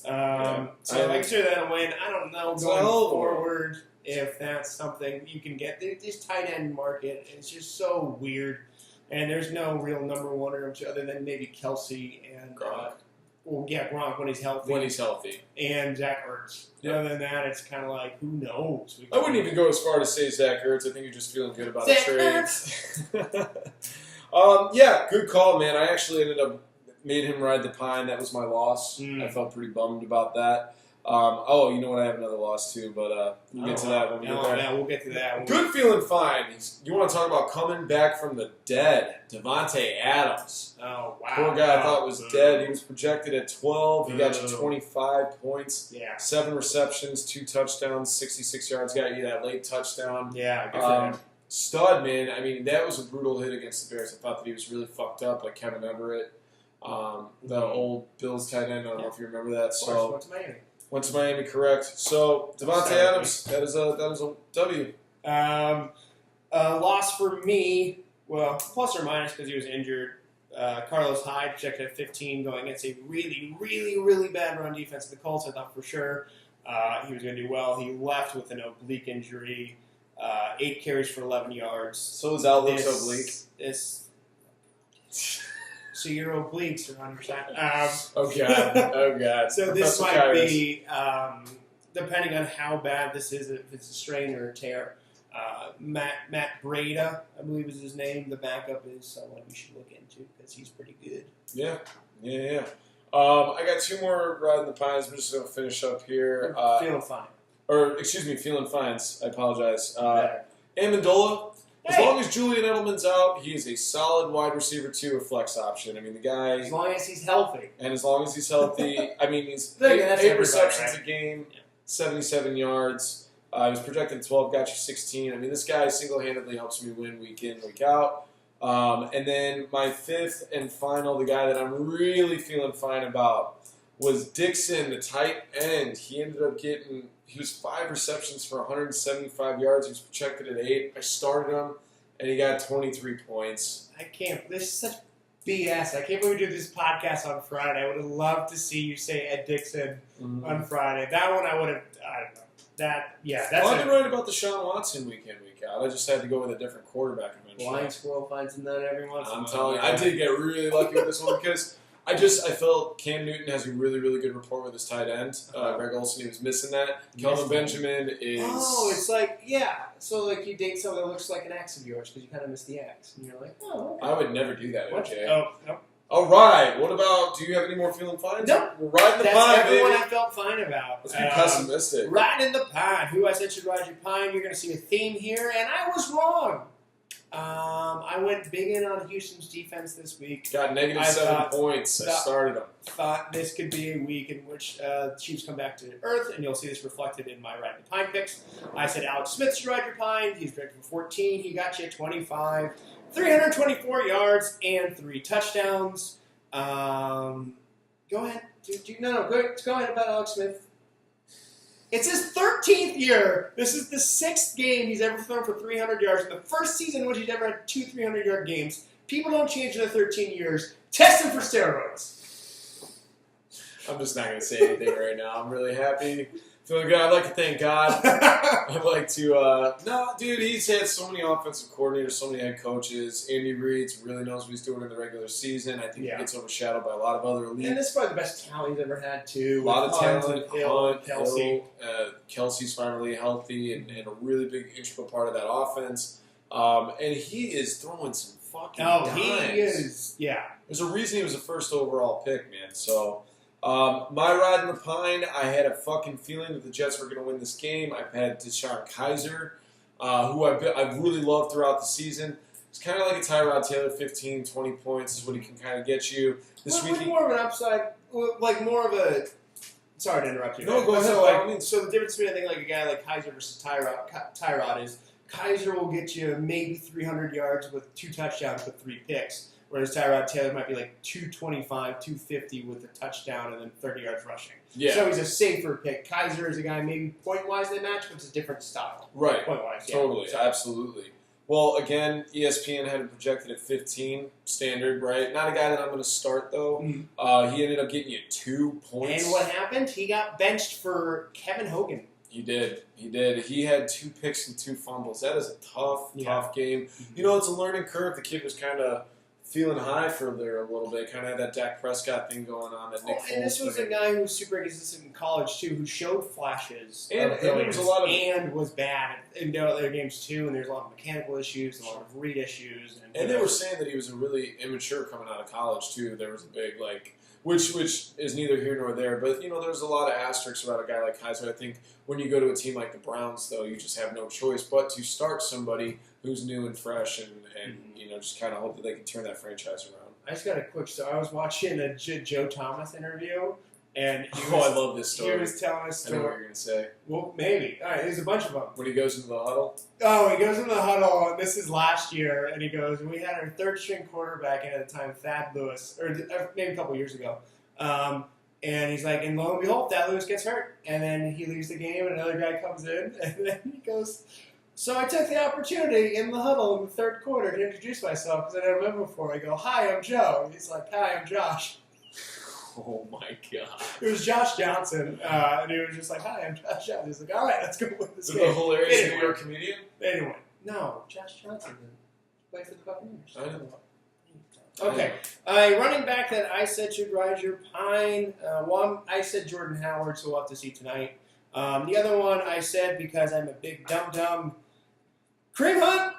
So I consider that a win. I don't know going forward if that's something you can get. This tight end market is just so weird, and there's no real number 1 or 2 other than maybe Kelce and Gronk. Gronk when he's healthy. And Zach Ertz. Yep. Other than that, it's kind of like, who knows? I wouldn't even go as far to say Zach Ertz. I think you're just feeling good about the trade. Good call, man. I actually ended up made him ride the pine. That was my loss. I felt pretty bummed about that. You know what? I have another loss too, but we'll get to that when we get there. Yeah, we'll get to that. Good feeling fine. You want to talk about coming back from the dead? Devontae Adams. Oh, wow. Poor guy I thought was dead. He was projected at 12. He got you 25 points. Yeah. 7 receptions, 2 touchdowns, 66 yards. Got you that late touchdown. Yeah, good for him. Stud, man. I mean, that was a brutal hit against the Bears. I thought that he was really fucked up, like Kevin Everett, the old Bills tight end. I don't know if you remember that. So went to Miami. Went to Miami, correct. So, Devontae Adams, that is a W. Loss for me, well, plus or minus because he was injured. Carlos Hyde projected at 15 going against a really, really, really bad run defense of the Colts. I thought for sure he was going to do well. He left with an oblique injury, 8 carries for 11 yards. So his outlook's oblique? So your obliques are on your side. Oh God. So this might be, depending on how bad this is, if it's a strain or a tear. Matt Breida, I believe is his name. The backup is someone you should look into because he's pretty good. Yeah. I got 2 more Ridin the Pines. I'm just going to finish up here. Feelin Fine. Feelin Fines. I apologize. Amendola. As long as Julian Edelman's out, he is a solid wide receiver too, a flex option. I mean, the guy. As long as he's healthy. And as long as he's healthy, I mean, he's 8 receptions a game, 77 yards. He was projected 12, got you 16. I mean, this guy single-handedly helps me win week in, week out. And then my 5th and final, the guy that I'm really feeling fine about, was Dixon, the tight end. He ended up he was 5 receptions for 175 yards. He was projected at 8. I started him, and he got 23 points. This is such BS. I can't believe we do this podcast on Friday. I would have loved to see you say Ed Dixon on Friday. That one I would have, I don't know. That's I've been right about the Deshaun Watson week in, week out. I just had to go with a different quarterback eventually. Blind squirrel finds a nut every once in a while. I'm telling you, I did get really lucky with this one because I felt Cam Newton has a really, really good rapport with his tight end. Greg Olsen, he was missing that. Kelvin Benjamin is... Oh, it's like, so like you date someone that looks like an ex of yours because you kind of miss the ex. And you're like, oh, okay. I would never do that, OJ. Oh, no. All right. What about, do you have any more feeling fine? No. We're riding the pine, That's everyone baby. I felt fine about. Let's be pessimistic. Riding the pine. Who I said should ride your pine. You're going to see a theme here, and I was wrong. I went big in on Houston's defense this week. Got negative 7 points. I started them. Thought this could be a week in which the Chiefs come back to earth, and you'll see this reflected in my Riding the Pine picks. I said Alex Smith should ride your pine. He's projected for 14. He got you 25, 324 yards, and 3 touchdowns. Go ahead. Go ahead about Alex Smith. It's his 13th year. This is the 6th game he's ever thrown for 300 yards. In the first season in which he's ever had 2 300-yard games. People don't change in their 13 years. Test him for steroids. I'm just not going to say anything right now. I'm really happy. Feeling good. I'd like to thank God. I'd like to, no, dude, he's had so many offensive coordinators, so many head coaches. Andy Reid really knows what he's doing in the regular season. I think he gets overshadowed by a lot of other elite. And this is probably the best talent he's ever had, too. A lot of talent. Hunt, Kelce. Kelce's finally healthy and a really big integral part of that offense. And he is throwing some fucking dimes. He is, yeah. There's a reason he was the first overall pick, man. So... my Ridin the Pine, I had a fucking feeling that the Jets were going to win this game. I've had Deshaun Kaiser, who I've really loved throughout the season. It's kind of like a Tyrod Taylor, 15, 20 points is what he can kind of get you. This week, more of an upside, like more of a... Sorry to interrupt you. No, go ahead. So the difference between, I think, like a guy like Kaiser versus Tyrod is Kaiser will get you maybe 300 yards with 2 touchdowns with 3 picks. Whereas Tyrod Taylor might be like 225, 250 with a touchdown and then 30 yards rushing. Yeah. So he's a safer pick. Kaiser is a guy maybe point-wise they match, but it's a different style. Right. Point-wise, yeah. Totally. So. Absolutely. Well, again, ESPN had him projected at 15 standard, right? Not a guy that I'm going to start, though. Mm-hmm. He ended up getting you 2 points. And what happened? He got benched for Kevin Hogan. He did. He had 2 picks and 2 fumbles. That is a tough game. Mm-hmm. You know, it's a learning curve. The kid was kind of feeling high for there a little bit. Kind of had that Dak Prescott thing going on. That Nick Foles and this was a guy who was super inconsistent in college, too, who showed flashes and there was a lot of... And was bad in other games, too, and there's a lot of mechanical issues, a lot of read issues. And they were saying that he was a really immature coming out of college, too. There was a big, which is neither here nor there. But, you know, there's a lot of asterisks about a guy like Kaiser. I think when you go to a team like the Browns, though, you just have no choice but to start somebody who's new and fresh and you know, just kind of hope that they can turn that franchise around. I just got a quick story. I was watching a Joe Thomas interview, and I love this story. He was telling us. I know what you're going to say. Well, maybe. All right, there's a bunch of them. When he goes into the huddle? Oh, he goes into the huddle, and this is last year, and he goes, we had our 3rd-string quarterback in at the time, Thad Lewis, or maybe a couple years ago. And he's like, and lo and behold, Thad Lewis gets hurt. And then he leaves the game, and another guy comes in, and then he goes... So I took the opportunity in the huddle in the 3rd quarter to introduce myself because I never met him before. I go, "Hi, I'm Joe." And he's like, "Hi, I'm Josh." Oh my god! It was Josh Johnson, and he was just like, "Hi, I'm Josh Johnson." He's like, "All right, let's go with this game." The hilarious New York comedian. Anyway, no, Josh Johnson played for the Buccaneers. I know. Okay, a running back that I said should ride your pine. One, I said Jordan Howard, so we'll have to see tonight. The other one I said because I'm a big dum-dum. Kareem Hunt,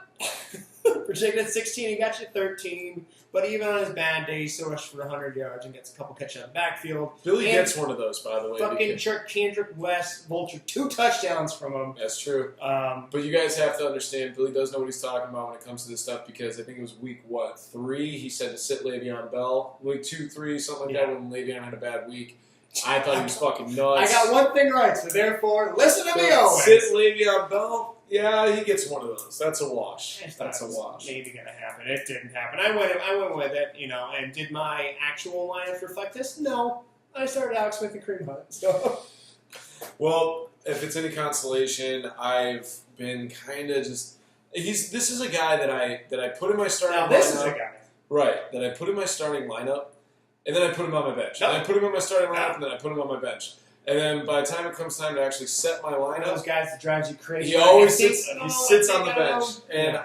projected 16, he got you 13, but even on his bad day, he still rushed for 100 yards and gets a couple catches out of the backfield. Billy gets one of those, by the way. Fucking Kendrick West vultured 2 touchdowns from him. That's true. But you guys have to understand, Billy does know what he's talking about when it comes to this stuff because I think it was week, 3, he said to sit Le'Veon Bell. Week 2, 3, something like that when Le'Veon had a bad week. I thought he was fucking nuts. I got one thing right, so therefore, listen to me always. Sit Le'Veon Bell? Yeah, he gets one of those. That's a wash. That's a wash. Maybe gonna happen. It didn't happen. I went with it, you know. And did my actual lineup reflect this? No. I started Alex Smith and Kareem Hunt. So. Well, if it's any consolation, I've been kind of just. This is a guy that I put in my starting lineup. This is a guy. Right. That I put in my starting lineup, and then I put him on my bench. And I put him in my starting lineup, and then I put him on my bench. And then by the time it comes time to actually set my lineup, those guys that drives you crazy. He always sits on the bench. And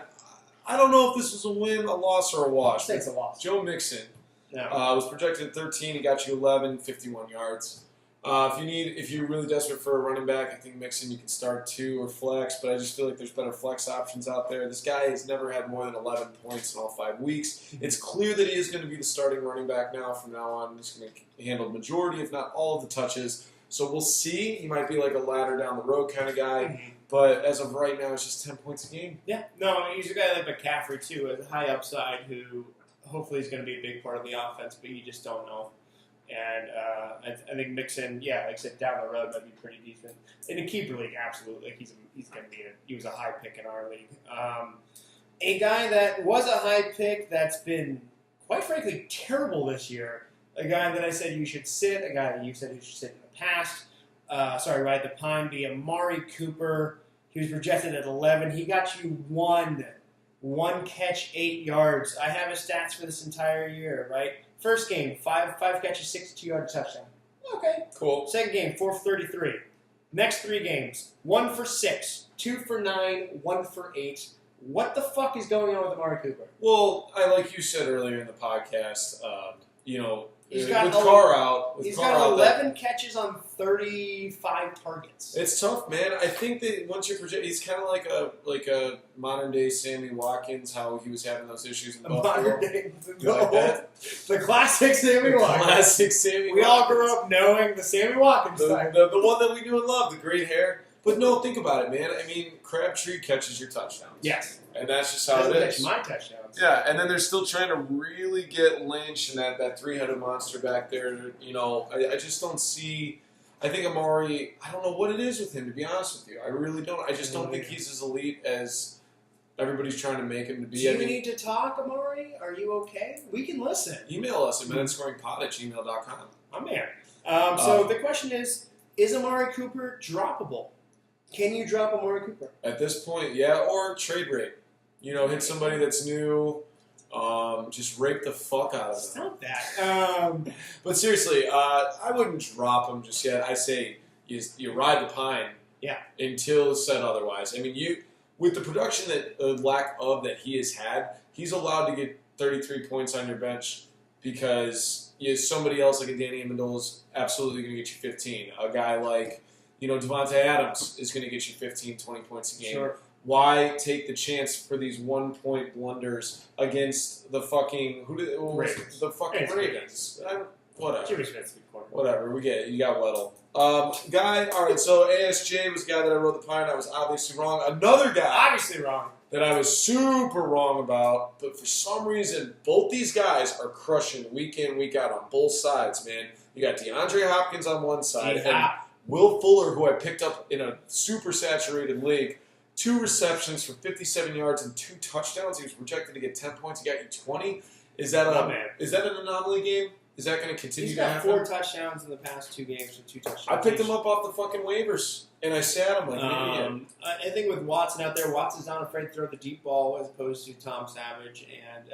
I don't know if this was a win, a loss, or a wash. It's a loss. Joe Mixon was projected at 13. He got you 11, 51 yards. If you're really desperate for a running back, I think Mixon you can start 2 or flex, but I just feel like there's better flex options out there. This guy has never had more than 11 points in all 5 weeks. It's clear that he is going to be the starting running back now. From now on, he's going to handle the majority, if not all, of the touches. So we'll see. He might be like a ladder down the road kind of guy, but as of right now, it's just 10 points a game. Yeah, no, he's a guy like McCaffrey too, with a high upside, who hopefully is going to be a big part of the offense, but you just don't know. And I think Mixon, like I said, down the road might be pretty decent. In a keeper league, absolutely, he's going to be he was a high pick in our league. A guy that was a high pick that's been quite frankly terrible this year. A guy that I said you should sit, a guy that you said you should sit in the past. Ridin the Pine, be Amari Cooper. He was projected at 11. He got you one catch, 8 yards. I have his stats for this entire year, right? First game, five catches, 62-yard touchdown. Okay. Cool. Second game, 4 for 33. Next 3 games, 1 for 6, 2 for 9, 1 for 8. What the fuck is going on with Amari Cooper? Well, like you said earlier in the podcast, he's got with Carr out. He's got 11 catches on 35 targets. It's tough, man. I think that once you project, he's kind of like a modern day Sammy Watkins. How he was having those issues in Buffalo. Modern day, like that? The classic Sammy Watkins. Classic Sammy. We all grew up knowing the Sammy Watkins type. The one that we knew and loved, the great hair. But no, think about it, man. I mean, Crabtree catches your touchdowns. Yes. And that's just how it is. My touchdowns. Yeah, and then they're still trying to really get Lynch and that three-headed monster back there. I just don't see. I think Amari. I don't know what it is with him, to be honest with you. I really don't. I just don't think he's as elite as everybody's trying to make him to be. Do you need to talk, Amari? Are you okay? We can listen. Email us at minutescoringpod@gmail.com. I'm here. So the question is Amari Cooper droppable? Can you drop Amari Cooper? At this point, yeah, or trade rate. Hit somebody that's new. Just rape the fuck out of them. Stop that. But seriously, I wouldn't drop him just yet. I say you ride the pine. Yeah. Until said otherwise. I mean, with the production lack of that he has had, he's allowed to get 33 points on your bench because somebody else like a Danny Amendola is absolutely going to get you 15. A guy like Devontae Adams is going to get you 15, 20 points a game. Sure. Why take the chance for these 1-point blunders against the fucking Ravens? The fucking Ravens. Whatever. Jimmy Smith's a good corner. Whatever. We get it. You got Weddle. Guy. All right. So ASJ was the guy that I wrote the pine. I was obviously wrong. Another guy. Obviously wrong. That I was super wrong about, but for some reason, both these guys are crushing week in, week out on both sides, man. You got DeAndre Hopkins on one side, and Will Fuller, who I picked up in a super saturated league, 2 receptions for 57 yards and 2 touchdowns. He was projected to get 10 points. He got you 20. Is that an anomaly game? Is that going to continue to happen? He's got 4 touchdowns in the past 2 games and 2 touchdowns. I picked him up off the fucking waivers, and I sat him like an idiot. I think with Watson out there, Watson's not afraid to throw the deep ball as opposed to Tom Savage and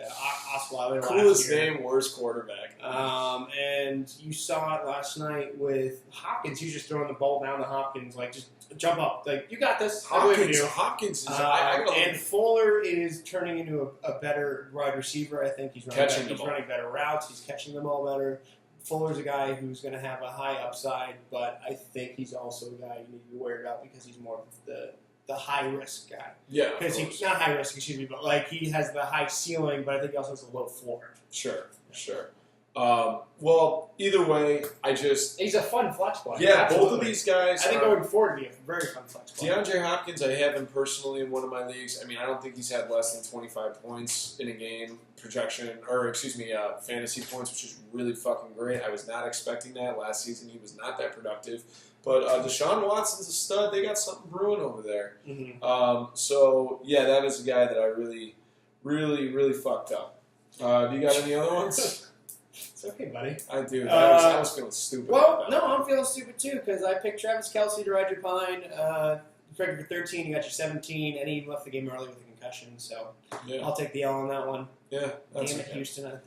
Osweiler Coolest name, worst quarterback. And you saw it last night with Hopkins. He was just throwing the ball down to Hopkins, like just jump up, like you got this. Hopkins is. And Fuller is turning into a better wide receiver. I think he's running better routes. He's catching them all better. Fuller's a guy who's going to have a high upside, but I think he's also a guy you need to be worried about because he's more of the high risk guy. Yeah, because he's not high risk, excuse me, but like he has the high ceiling, but I think he also has a low floor. Sure. Well, either way, he's a fun flex player. Yeah, absolutely. Both of these guys. I think going forward, he'd be a very fun flex player. DeAndre Hopkins, I have him personally in one of my leagues. I mean, I don't think he's had less than 25 points in a game fantasy points, which is really fucking great. I was not expecting that last season. He was not that productive. But Deshaun Watson's a stud. They got something brewing over there. Mm-hmm. So yeah, that is a guy that I really, really, really fucked up. Do you got any other ones? It's okay, buddy. I do. I was feeling stupid. Well, no, I'm feeling stupid too because I picked Travis Kelce to ride your pine. For 13, you got your 17, and he left the game early with a concussion. So I'll take the L on that one. Yeah, that's Damn it, okay. Houston! I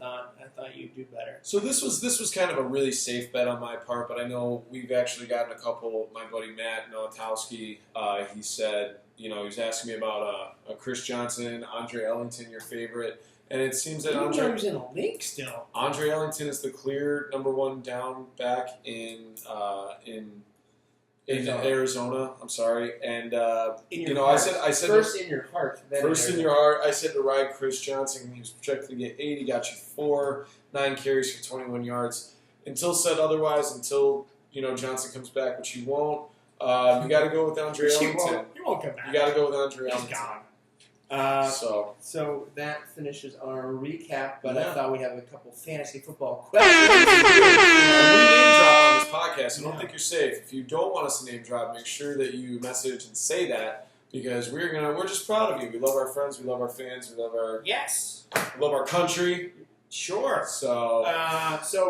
thought you'd do better. So this was kind of a really safe bet on my part, but I know we've actually gotten a couple. My buddy Matt Nowatowski, he said, he was asking me about Chris Johnson, Andre Ellington, your favorite. And it seems that Andre's in a league still. Andre Ellington is the clear number 1 down back in Arizona. I'm sorry, and I said first in your heart. First in your heart. I said to ride Chris Johnson. He was projected to get 80. Got you 4, 9 carries for 21 yards. Until said otherwise, until Johnson comes back, which he won't. You got to go with Andre Ellington. He won't come back. You got to go with Andre Ellington. He's gone. So that finishes our recap, but I thought we'd have a couple fantasy football questions. We name drop on this podcast. I don't think you're safe. If you don't want us to name drop, make sure that you message and say that because we're just proud of you. We love our friends, we love our fans, we love our country. Sure. So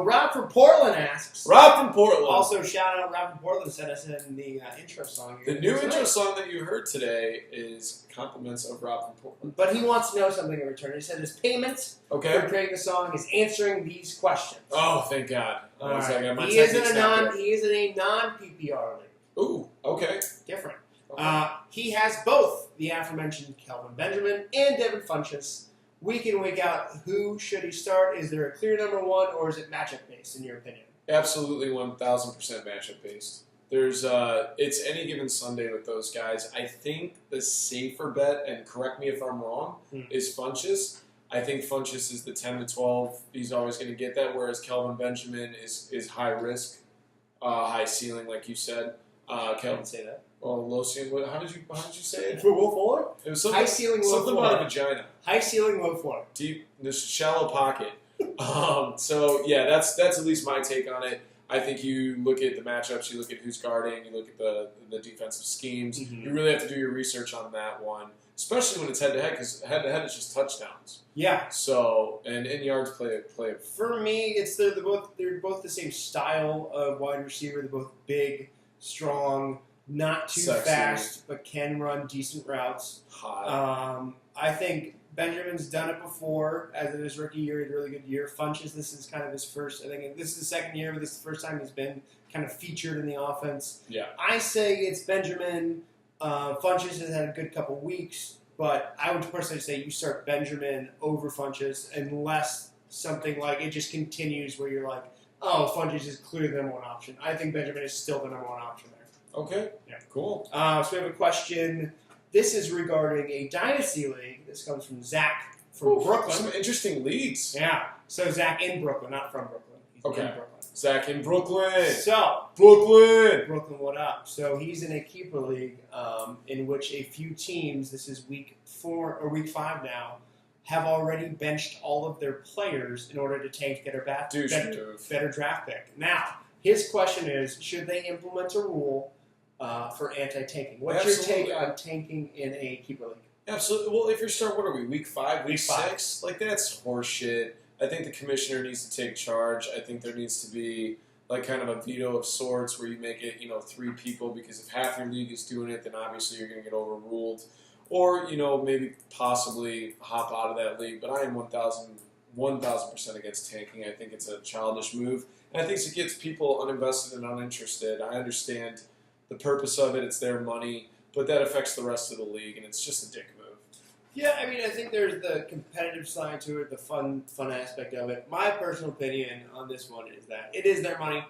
Rob from Portland asks. Rob from Portland. Also, shout out Rob from Portland sent us in the intro song. The new intro song that you heard today is compliments of Rob from Portland. But he wants to know something in return. He said his payment for creating the song is answering these questions. Oh, thank God. He is in a non-PPR league. Ooh, okay. Different. Okay. He has both the aforementioned Kelvin Benjamin and Devin Funchess. Week in, week out, who should he start? Is there a clear number one, or is it matchup-based, in your opinion? Absolutely 1,000% matchup-based. It's any given Sunday with those guys. I think the safer bet, and correct me if I'm wrong, is Funchess. I think Funchess is the 10 to 12. He's always going to get that, whereas Kelvin Benjamin is high risk, high ceiling, like you said. Kelvin say that. Well, low ceiling. How did you say it? For Will Fuller? It was something, high ceiling, low something floor. about a vagina. High ceiling, low floor. Deep, this shallow pocket. So yeah, that's at least my take on it. I think you look at the matchups, you look at who's guarding, you look at the defensive schemes. Mm-hmm. You really have to do your research on that one, especially when it's head to head, because head to head is just touchdowns. Yeah. So and in yards play. For me, they're both the same style of wide receiver. They're both big, strong, not too fast, but can run decent routes. Hot. I think Benjamin's done it before. As in his rookie year, he had a really good year. Funchess, this is kind of his first. I think this is the second year, but this is the first time he's been kind of featured in the offense. Yeah. I say it's Benjamin. Funchess has had a good couple weeks, but I would personally say you start Benjamin over Funchess unless something like it just continues where you're like, oh, Funchess is clearly the number one option. I think Benjamin is still the number one option there. Okay. Yeah. Cool. So we have a question. This is regarding a dynasty league. This comes from Zack from Brooklyn. Some interesting leads. Yeah. So Zack in Brooklyn, not from Brooklyn. He's in Brooklyn. Zack in Brooklyn. So Brooklyn, what up? So he's in a keeper league in which a few teams. This is week 4 or week 5 now. Have already benched all of their players in order to tank get better draft pick. Now, his question is: should they implement a rule for anti-tanking? What's your take on tanking in a keeper league? Absolutely. Well, if you're starting, what are we, week 5, week 5. 6? Like, that's horseshit. I think the commissioner needs to take charge. I think there needs to be, like, kind of a veto of sorts where you make it, 3 people, because if half your league is doing it, then obviously you're going to get overruled. Or, maybe possibly hop out of that league. But I am 1,000% against tanking. I think it's a childish move. And I think it gets people uninvested and uninterested. I understand the purpose of it. It's their money. But that affects the rest of the league, and it's just a dick move. Yeah, I mean, I think there's the competitive side to it, the fun aspect of it. My personal opinion on this one is that it is their money.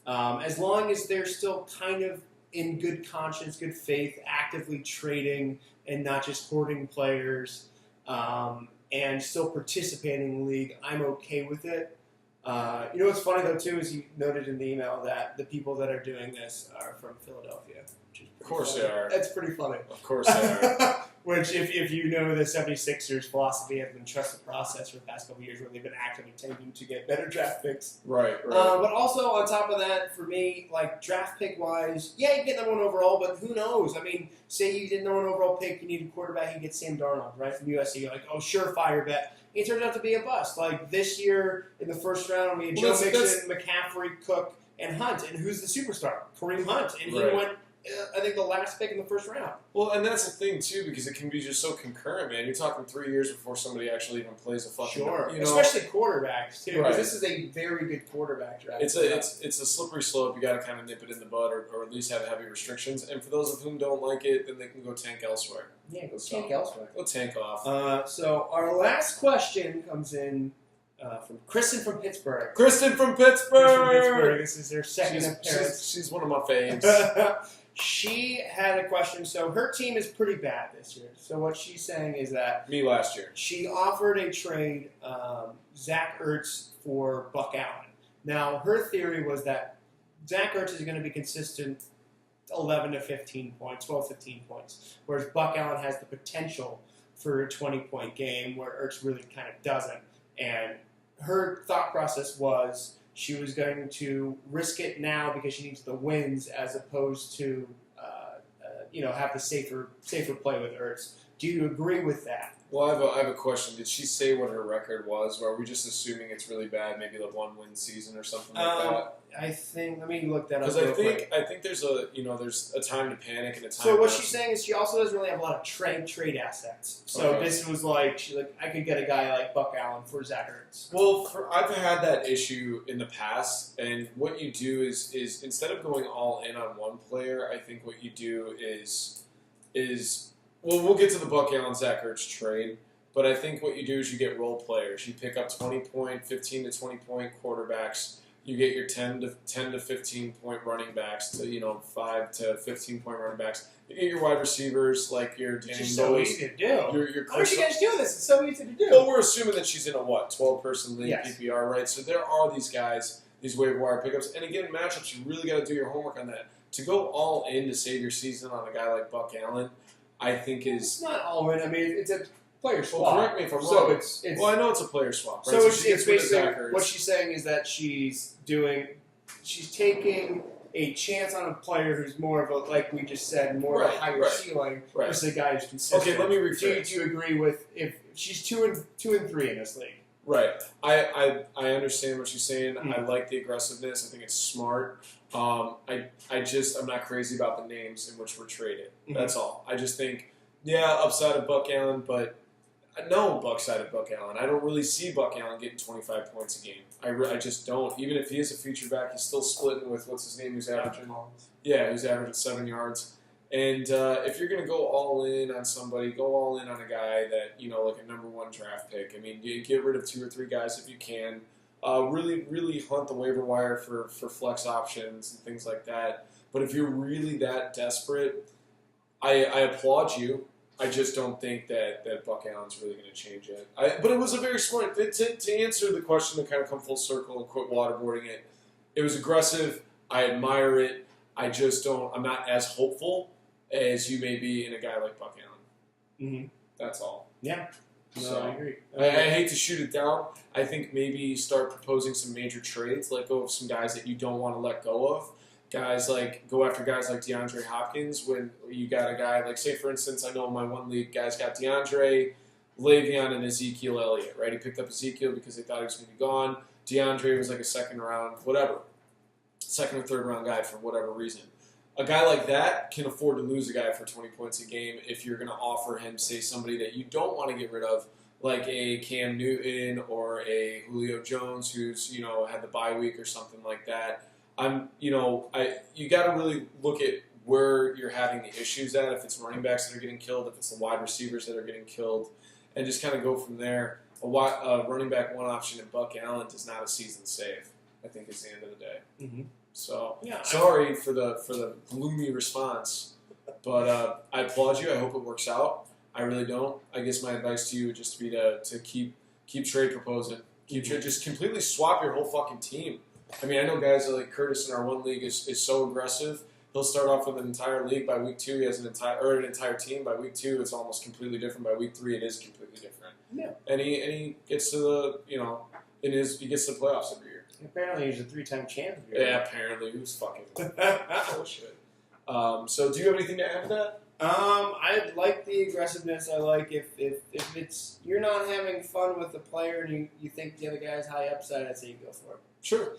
As long as they're still kind of in good conscience, good faith, actively trading and not just hoarding players, and still participating in the league, I'm okay with it. What's funny, though, too, is you noted in the email that the people that are doing this are from Philadelphia. Of course they are. That's pretty funny. Of course they are. Which, if you know the 76ers philosophy has been trust the process for the past couple of years where they've been actively tanking to get better draft picks. Right. But also, on top of that, for me, like, draft pick-wise, yeah, you get number 1 overall, but who knows? I mean, say you did number 1 overall pick, you need a quarterback, you get Sam Darnold, right, from USC. You're like, oh, surefire bet. It turns out to be a bust. Like, this year, in the first round, we had Joe Mixon, McCaffrey, Cook, and Hunt. And who's the superstar? Kareem Hunt. And he went, I think, the last pick in the first round. Well, and that's the thing, too, because it can be just so concurrent, man. You're talking 3 years before somebody actually even plays a fucking... Sure. Especially quarterbacks, too. Because this is a very good quarterback draft. It's a slippery slope. You got to kind of nip it in the bud or at least have heavy restrictions. And for those of whom don't like it, then they can go tank elsewhere. Yeah, go tank elsewhere. Go tank off. So our last question comes in from Kristen from Pittsburgh. Kristen from Pittsburgh! This is her second appearance. She's one of my faves. She had a question. So her team is pretty bad this year. So what she's saying is that... Me last year. She offered a trade, Zach Ertz for Buck Allen. Now, her theory was that Zach Ertz is going to be consistent 11 to 15 points, 12 to 15 points, whereas Buck Allen has the potential for a 20-point game where Ertz really kind of doesn't. And her thought process was... she was going to risk it now because she needs the wins as opposed to, have the safer play with Ertz. Do you agree with that? Well, I have a question. Did she say what her record was, or are we just assuming it's really bad, maybe the 1-win season or something like that? I think. Let me look that up. Because I think there's a time to panic and a time. So what she's saying is she also doesn't really have a lot of trade assets. So this was she's like, I could get a guy like Buck Allen for Zach Ertz. Well, I've had that issue in the past, and what you do is instead of going all in on one player, I think what you do is well, we'll get to the Buck Allen Zach Ertz trade, but I think what you do is you get role players. You pick up 15 to 20 point quarterbacks. You get your 10 to 15 point running backs to 5 to 15 point running backs. You get your wide receivers like your Danny It's so easy to do. How did you guys do this? It's so easy to do. Well, we're assuming that she's in a 12-person league PPR, right? So there are these guys, these waiver wire pickups, and again, matchups. You really got to do your homework on that. To go all in to save your season on a guy like Buck Allen, I think it's not all in. I mean, it's a player swap. Well, correct me if I'm wrong. So it's well, I know it's a player swap. Right? So it's basically what she's saying is that she's taking a chance on a player who's more of a, like we just said, more of a higher ceiling versus a guy who's consistent. Okay, let me rephrase. Do you agree with if she's 2 and 3 in this league? Right. I understand what you're saying. I like the aggressiveness. I think it's smart. I'm not crazy about the names in which we're traded. That's all. I just think, upside of Buck Allen, but no upside of Buck Allen. I don't really see Buck Allen getting 25 points a game. I just don't. Even if he is a feature back, he's still splitting with, what's his name, who's averaging? Yeah, who's averaging 7 yards. And if you're going to go all in on somebody, go all in on a guy that, like a number 1 draft pick. I mean, you get rid of 2 or 3 guys if you can. Really, really hunt the waiver wire for flex options and things like that. But if you're really that desperate, I applaud you. I just don't think that Buck Allen's really going to change it. But it was a very smart, to answer the question to kind of come full circle and quit waterboarding it, it was aggressive. I admire it. I'm not as hopeful as you may be in a guy like Buck Allen. Mm-hmm. That's all. Yeah. No, I agree. I hate to shoot it down. I think maybe start proposing some major trades, let go of some guys that you don't want to let go of. Go after guys like DeAndre Hopkins when you got a guy like, say for instance, I know in my one league, guys got DeAndre, Le'Veon, and Ezekiel Elliott, right? He picked up Ezekiel because they thought he was going to be gone. DeAndre was like a second or third round guy for whatever reason. A guy like that can afford to lose a guy for 20 points a game if you're going to offer him, say, somebody that you don't want to get rid of, like a Cam Newton or a Julio Jones who's, had the bye week or something like that. You got to really look at where you're having the issues at, if it's running backs that are getting killed, if it's the wide receivers that are getting killed, and just kind of go from there. A running back 1 option in Buck Allen does not a season save, I think, is the end of the day. Mm-hmm. So, sorry for the gloomy response, but I applaud you. I hope it works out. I really don't. I guess my advice to you would just be to keep trade proposing. Just completely swap your whole fucking team. I mean, I know guys like Curtis in our one league is so aggressive. He'll start off with an entire league. By week 2, he has an entire team. By week 2, it's almost completely different. By week 3, it is completely different. Yeah. And he gets to the he gets to the playoffs every year. Apparently, he's a 3-time champion. Yeah, apparently. Who's fucking bullshit? So, do you have anything to add to that? I like the aggressiveness. I like if it's you're not having fun with the player and you think the other guy's high upside, I'd say you go for it. Sure.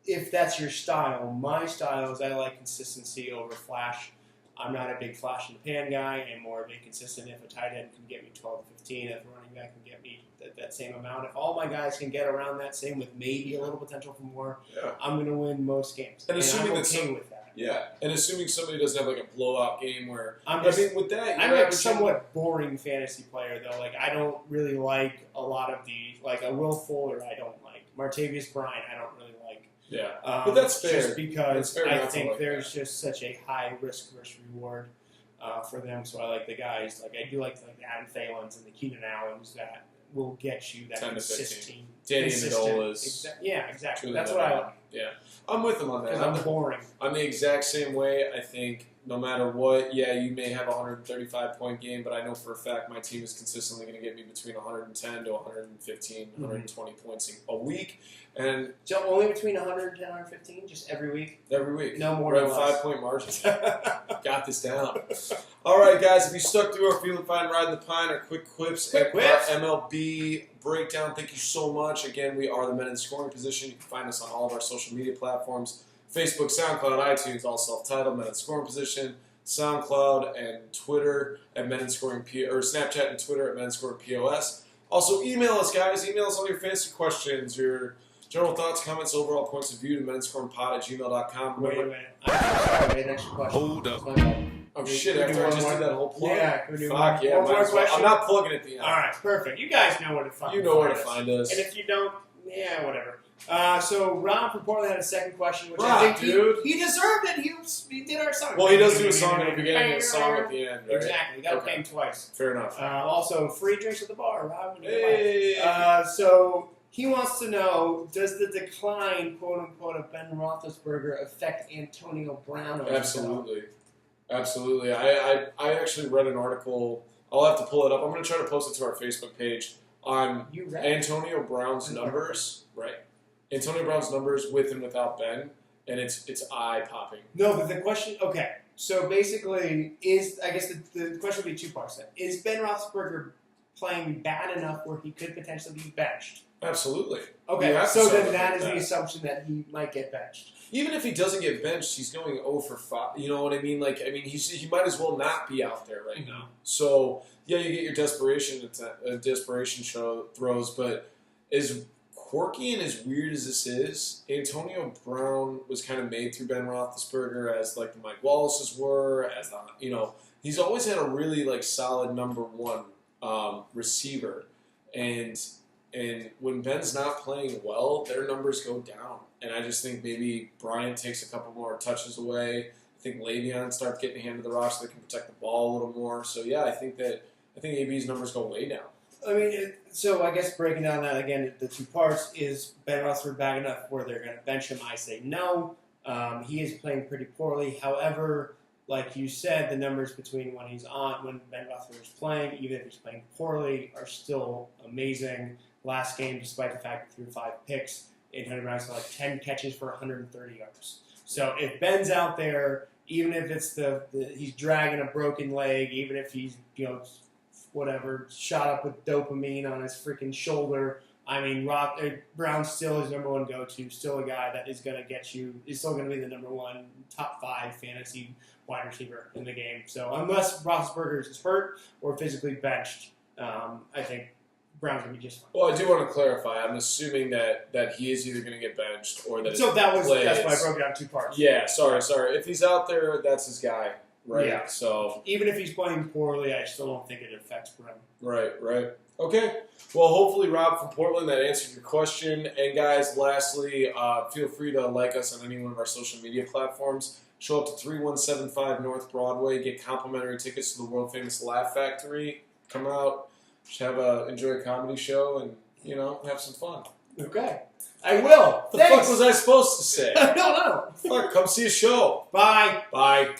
If that's your style. My style is I like consistency over flash. I'm not a big flash in the pan guy. I'm more of a consistent. If a tight end can get me 12 to 15, if a running back can get me that same amount, if all my guys can get around that same with maybe a little potential for more, I'm going to win most games. And assuming I'm okay with that. Yeah, and assuming somebody doesn't have like a blowout game where I'm with that, I'm a somewhat boring fantasy player though. Like I don't really like a lot of a Will Fuller. I don't like Martavius Bryant. I don't really like. Yeah, but that's fair. Just because I think there's just such a high risk versus reward for them. So I like the guys I do like Adam Thalens and the Keenan Allens that will get you that 10 to 15. Danny Amendola is exactly. That's what I like. Yeah. I'm with him on that. Because I'm boring. I'm the exact same way. I think no matter what, yeah, you may have a 135-point game, but I know for a fact my team is consistently going to get me between 110 to 115, 120 points a week. And so only between 110 and 115, just every week? Every week. No more We're than at 5-point margins. Got this down. All right, guys, if you stuck through our Feelin Fine, Ridin the Pine, our quick quips, and our MLB breakdown, thank you so much. Again, we are the Men in Scoring Position. You can find us on all of our social media platforms. Facebook, SoundCloud, iTunes, all self-titled, Men in Scoring Position, SoundCloud and Twitter at Men in Scoring or Snapchat and Twitter at Men in Scoring POS. Also, email us, guys. Email us all your fantasy questions, your general thoughts, comments, overall points of view to menscoringpod@gmail.com. Wait a minute. I'm sorry, an extra question. Hold up. Oh, shit, after I just did that whole plug? Yeah. Fuck, yeah. One more question? I'm not plugging at the end. All right, perfect. You guys know where to find us. You know where to find us. And if you don't, yeah, whatever. So Rob from Portland had a second question, which Rob, I think dude. he deserved it. He did our song. Well, he does do a song at the beginning and a song at the end, right? Exactly. You got to pay him twice. Fair enough. Also, free drinks at the bar, Rob. Hey. So he wants to know, does the decline, quote-unquote, of Ben Roethlisberger affect Antonio Brown? Absolutely. Absolutely. I actually read an article. I'll have to pull it up. I'm going to try to post it to our Facebook page on Antonio Brown's numbers. Right. Antonio Brown's numbers with and without Ben, and it's eye-popping. No, but the question, okay, so basically I guess the question would be two parts then. Is Ben Roethlisberger playing bad enough where he could potentially be benched? Absolutely. Okay, so then that is the assumption that he might get benched. Even if he doesn't get benched, he's going 0 for 5. You know what I mean? He might as well not be out there right now. So, yeah, you get your desperation throws, but as quirky and as weird as this is, Antonio Brown was kind of made through Ben Roethlisberger as like the Mike Wallace's were, as the, he's always had a really solid number one receiver, and when Ben's not playing well, their numbers go down. And I just think maybe Bryant takes a couple more touches away. I think Le'Veon starts getting a hand to the rock so they can protect the ball a little more. So yeah, I think AB's numbers go way down. I mean, so I guess breaking down that again, the two parts is Ben Roethlisberger bad enough where they're going to bench him? I say no. He is playing pretty poorly. However, like you said, the numbers between when Ben Roethlisberger is playing, even if he's playing poorly, are still amazing. Last game, despite the fact he threw 5 picks, 800 rounds, 10 catches for 130 yards. So if Ben's out there, even if it's he's dragging a broken leg, even if he's shot up with dopamine on his freaking shoulder, I mean, Brown still is number one go-to, still a guy that is going to get you, is still going to be the number one top 5 fantasy wide receiver in the game. So unless Roethlisberger is hurt or physically benched, I think Brown's going to be just fine. Well, I do want to clarify. I'm assuming that he is either going to get benched or that so that's why I broke it down 2 parts. Yeah, sorry. If he's out there, that's his guy, right? Yeah. So even if he's playing poorly, I still don't think it affects Brown. Right. Okay. Well, hopefully, Rob from Portland, that answered your question. And guys, lastly, feel free to like us on any one of our social media platforms. Show up to 3175 North Broadway. Get complimentary tickets to the world famous Laugh Factory. Come out. Enjoy a comedy show and, have some fun. Okay. I will. What the fuck was I supposed to say? I don't know. Fuck, come see a show. Bye. Bye.